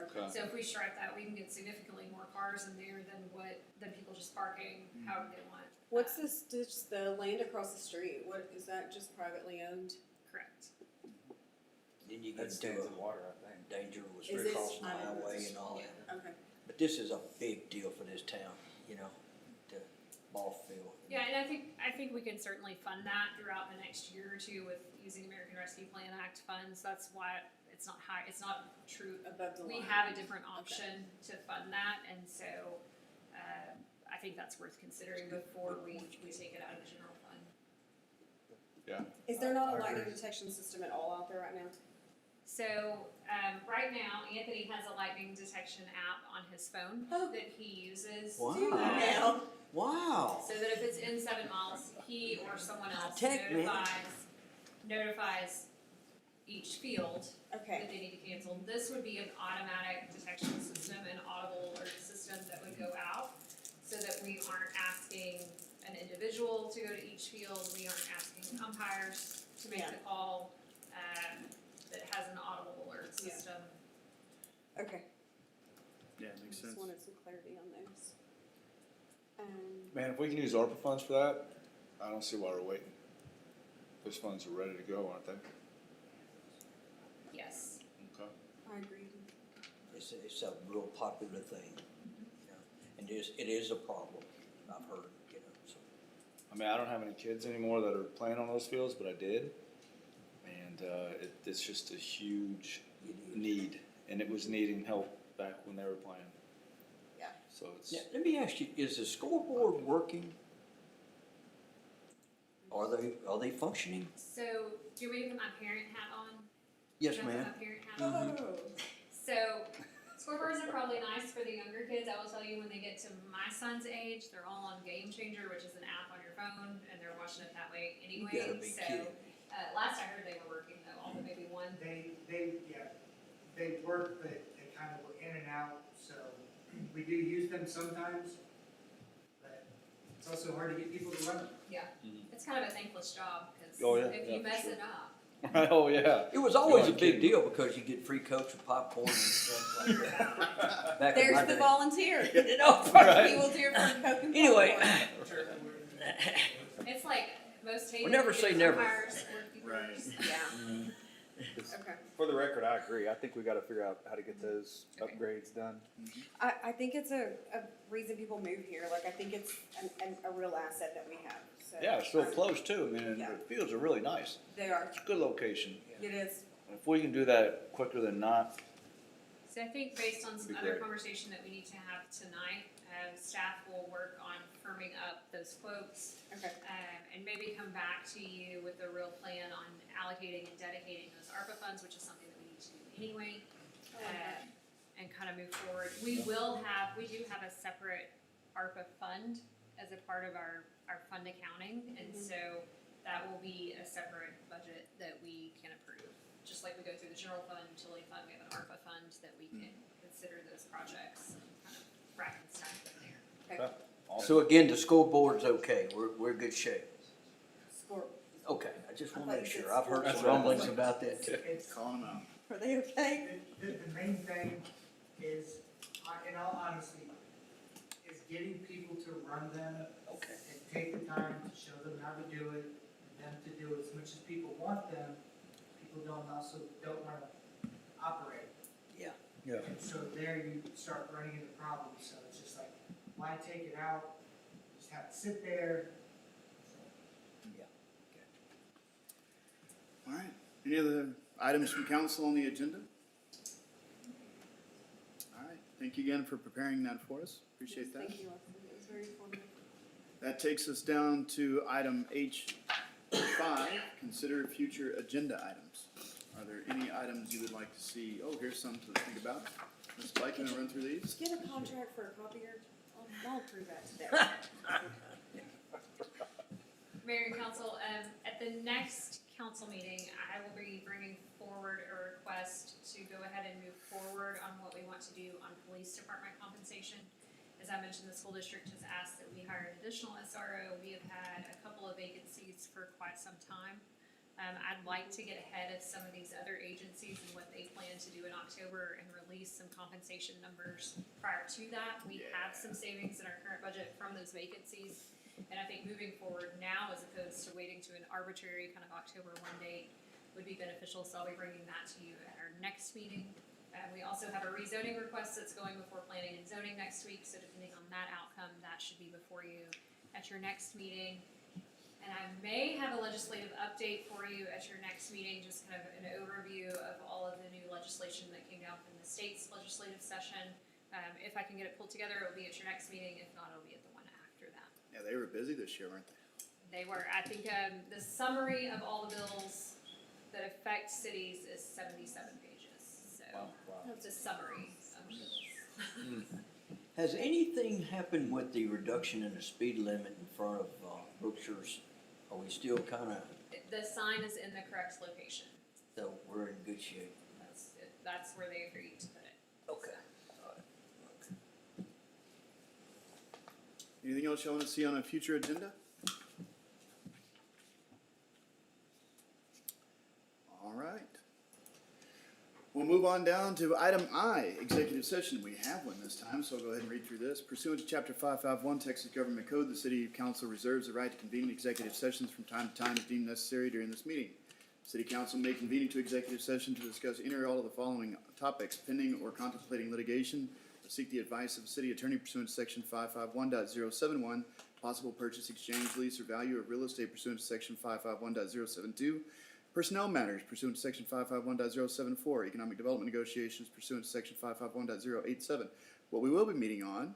Okay. So if we stripe that, we can get significantly more cars in there than people just parking however they want. What's this, just the land across the street? What, is that just privately owned? Correct. Then you get That into stands in a water, I think. danger with Is it? crossing the I don't know. highway and all Yeah. that. Okay. But this is a big deal for this town, you know, the ball field. Yeah, and I think we can certainly fund that throughout the next year or two with using American Rescue Plan Act funds. That's why it's not high, it's not true. Above the line. We have a different option to fund that, and so, I think that's worth considering before we take it out of the general fund. Yeah. Is there not a I lightning agree. detection system at all out there right now? So, right now, Anthony has a lightning detection app on his phone Oh. that he uses. Wow. Now. Wow. So that if it's in 7 miles, he or someone else Tech, man. notifies each field Okay. that they need to cancel. This would be an automatic detection system, an audible alert system that would go out, so that we aren't asking an individual to go to each field, we aren't asking umpires to make Yeah. the call, that has an audible alert Yeah. system. Okay. Yeah, it makes sense. Just wanted some clarity on those. Man, if we can use ARPA funds for that, I don't see why we're waiting. Those funds are ready to go, aren't they? Yes. Okay. I agree. It's a real popular thing, you know, and it is a problem, I've heard, you know, so. I mean, I don't have any kids anymore that are playing on those fields, but I did. And it's just a huge need, and it was needing help back when they were playing. Yeah. So it's, Now, let me ask you, is the scoreboard working? Are they functioning? So, do you want me to put my parent hat on? Yes, Can I put ma'am. my parent hat on? Oh. So, scoreboards are probably nice for the younger kids. I will tell you, when they get to my son's age, they're all on Game Changer, which is an app on your phone, and they're watching it that way anyway. You gotta be So, kidding. last I heard they were working though, although maybe one. They work, but they kind of go in and out, so we do use them sometimes, but it's also hard to get people to run them. Yeah, it's kind of a thankless job, because Oh, yeah, if yeah, you for mess sure. it up. oh, yeah. It was always a You're big kidding. deal because you get free Cokes and popcorn and stuff like that. Back in my There's the day. volunteer. You know, Right. We will do your front Coke and Anyway, popcorn. It's like most hated. never say never. umpires, scorekeepers. Yeah. Okay. For the record, I agree. I think we gotta figure out how to get those Okay. upgrades done. I think it's a reason people move here. Like, I think it's a real asset that we have, so. Yeah, it's real close too. I mean, and Yeah. the fields are really nice. They are. It's a good location. It is. If we can do that quicker than not, So I think based on some That'd be other great. conversation that we need to have tonight, staff will work on firming up those quotes. Okay. And maybe come back to you with a real plan on allocating and dedicating those ARPA funds, which is something that we need to do anyway. And kind of move forward. We do have a separate ARPA fund as a part of our fund accounting, and so that will be a separate budget that we can approve. Just like we go through the general fund, utility fund, we have an ARPA fund that we can consider those projects and kind of rack and stack them there. so again, the scoreboard's okay, we're in good shape. Score. Okay, I just wanna I make thought you sure, said I've heard That's some right. rumblings about that too. It's, Calling them out. Are they okay? the main thing is, in all honesty, is getting people to run them. Okay. And take the time to show them how to do it, and them to do it. As much as people want them, people don't zone also don't wanna operate. Yeah. Yeah. And so there you start running into problems, so it's just like, why take it out, just have it sit there. All right. Any other items from council on the agenda? All right. Thank you again for preparing that for us. Appreciate that. Thank you, Leslie. It was very informative. That takes us down to item H5, consider future agenda items. Are there any items you would like to see? Oh, here's some to think about. Ms. Blake, can I run through these? Get a contract for a copier, I'll approve that today. Mayor and council, at the next council meeting, I will be bringing forward a request to go ahead and move forward on what we want to do on police department compensation. As I mentioned, the school district has asked that we hire an additional SRO. We have had a couple of vacancies for quite some time. I'd like to get ahead of some of these other agencies and what they plan to do in October and release some compensation numbers prior to that. We have some savings in our current budget from those vacancies. And I think moving forward now, as opposed to waiting to an arbitrary kind of October 1 date, would be beneficial, so I'll be bringing that to you at our next meeting. We also have a rezoning request that's going before planning and zoning next week, so depending on that outcome, that should be before you at your next meeting. And I may have a legislative update for you at your next meeting, just kind of an overview of all of the new legislation that came down from the state's legislative session. If I can get it pulled together, it'll be at your next meeting, if not, it'll be at the one after that. Yeah, they were busy this year, weren't they? They were, I think, the summary of all the bills that affect cities is 77 pages, so it's a summary of bills. Has anything happened with the reduction in the speed limit in front of Brookshire's? Are we still kinda, The sign is in the correct location. so we're in good shape? That's where they agreed to put it. Okay. Anything else you want to see on a future agenda? All right. We'll move on down to item I, executive session. We have one this time, so I'll go ahead and read through this. Pursuant to Chapter 551 Texas Government Code, the City Council reserves the right to convene executive sessions from time to time as deemed necessary during this meeting. City Council may convene into executive session to discuss any or all of the following topics: pending or contemplating litigation, or seek the advice of the city attorney pursuant to Section 551.071, possible purchase, exchange, lease, or value of real estate pursuant to Section 551.072, personnel matters pursuant to Section 551.074, economic development negotiations pursuant to Section 551.087. What we will be meeting on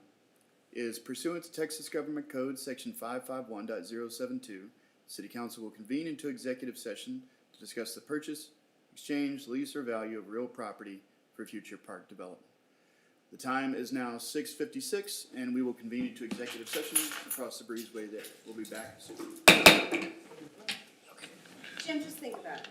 is pursuant to Texas Government Code Section 551.072, City Council will convene into executive session to discuss the purchase, exchange, lease, or value of real property for future park development. The time is now 6:56, and we will convene into executive session across the breezeway there. We'll be back soon. Jim, just think about it.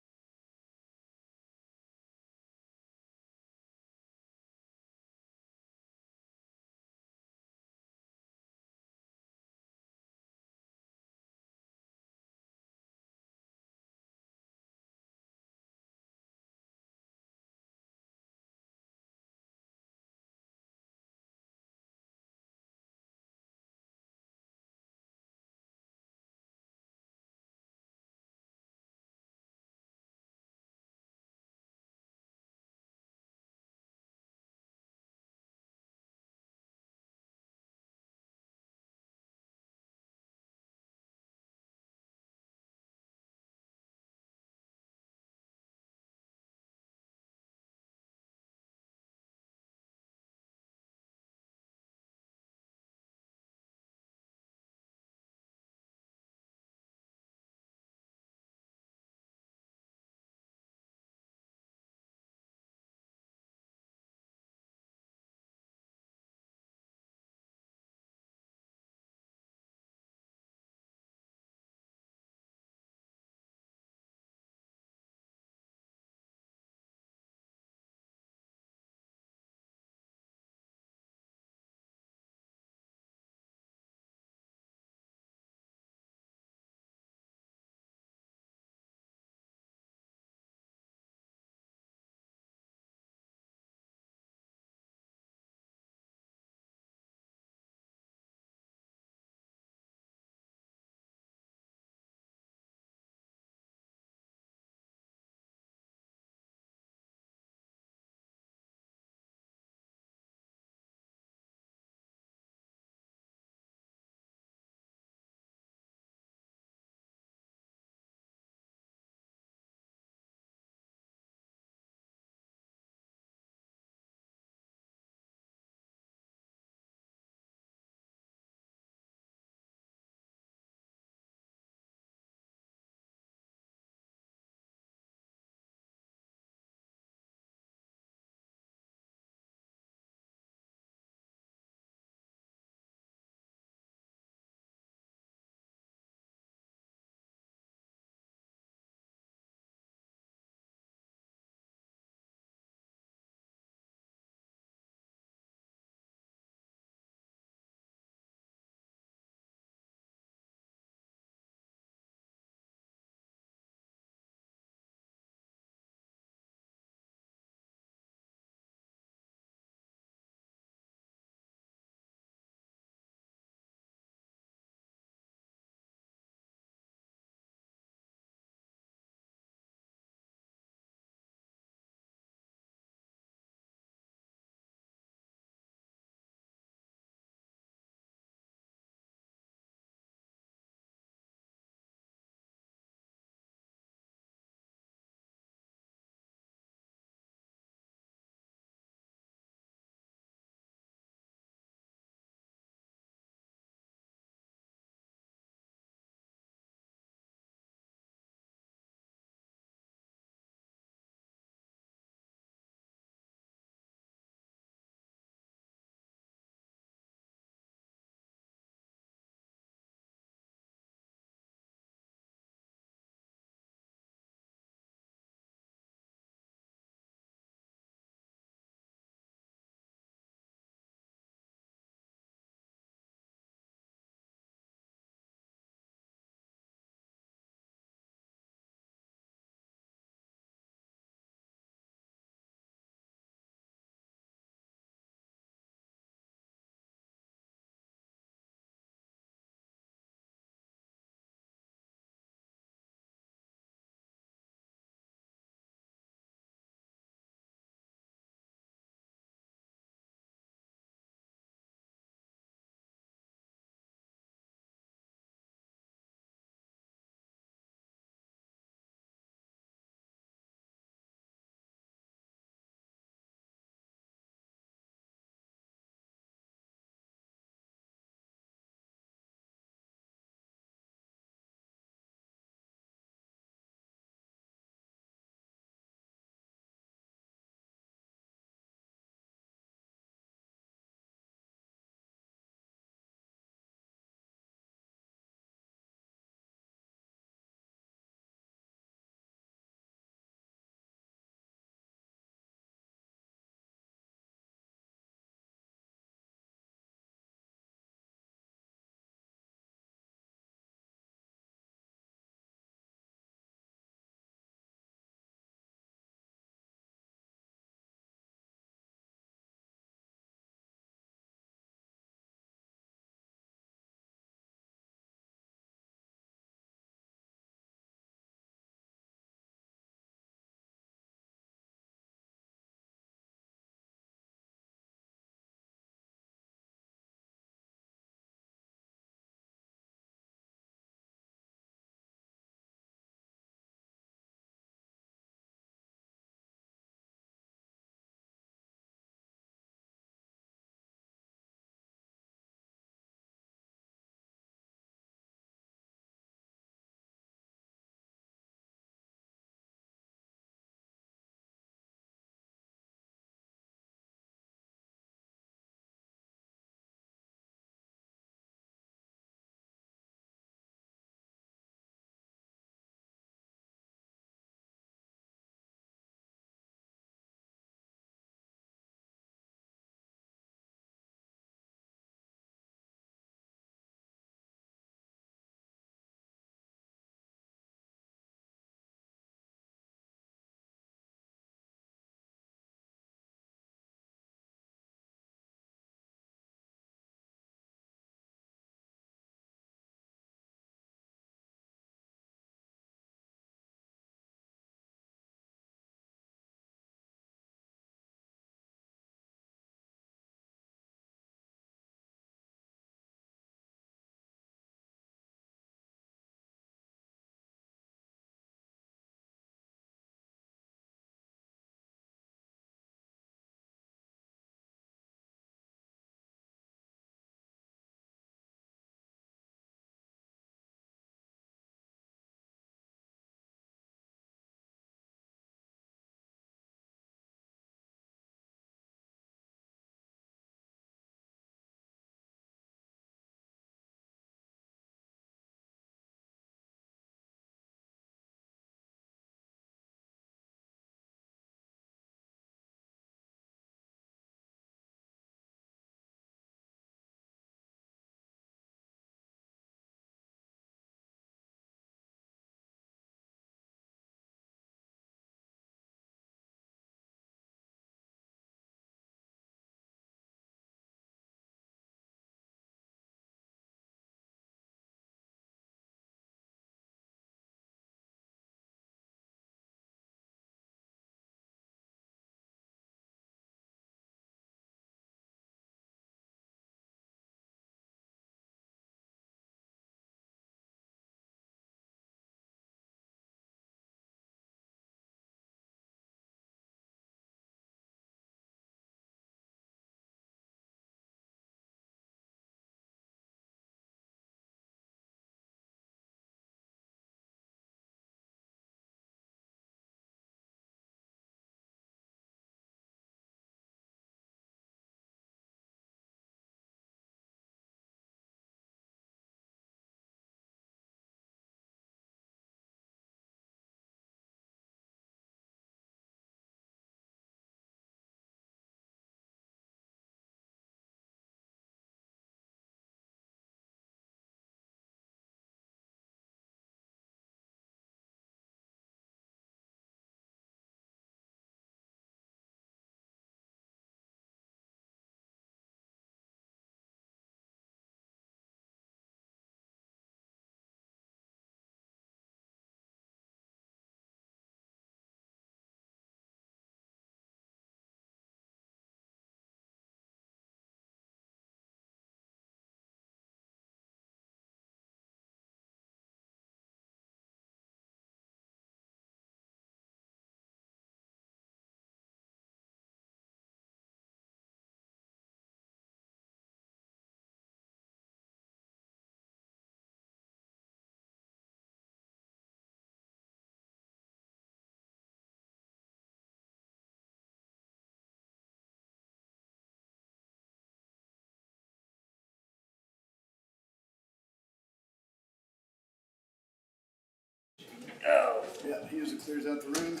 Yeah, he usually clears out the room.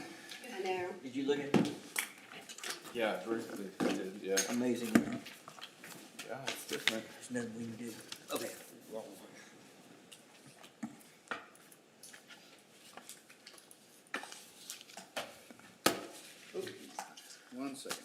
I know. Did you look at, Yeah, briefly, I did, yeah. amazing, Yeah, it's different. there's nothing we can do. Okay. Oh, 1 second.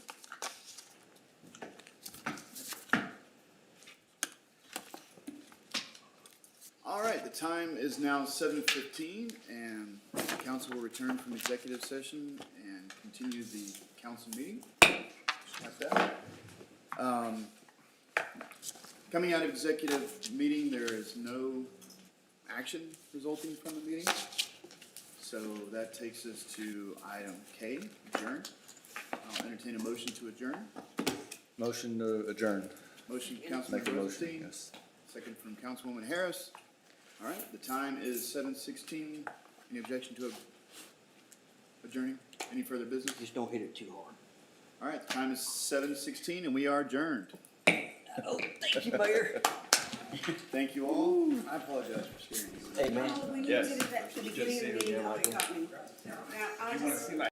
All right, the time is now 7:15, and the council will return from executive session and continue the council meeting. Just like that. Coming out of executive meeting, there is no action resulting from the meeting. So that takes us to item K, adjourn. I'll entertain a motion to adjourn. Motion to adjourn. Motion, Make a Councilman motion, Rosenstein. yes. Second from Councilwoman Harris. All right, the time is 7:16. Any objection to adjourning? Any further business? Just don't hit it too hard. All right, the time is 7:16 and we are adjourned. Oh, thank you, Mayor. Thank you all. I apologize for scaring you. Hey, man. Oh, when you Yes. did it at the beginning of the meeting, oh, it got me. Now, I just. see my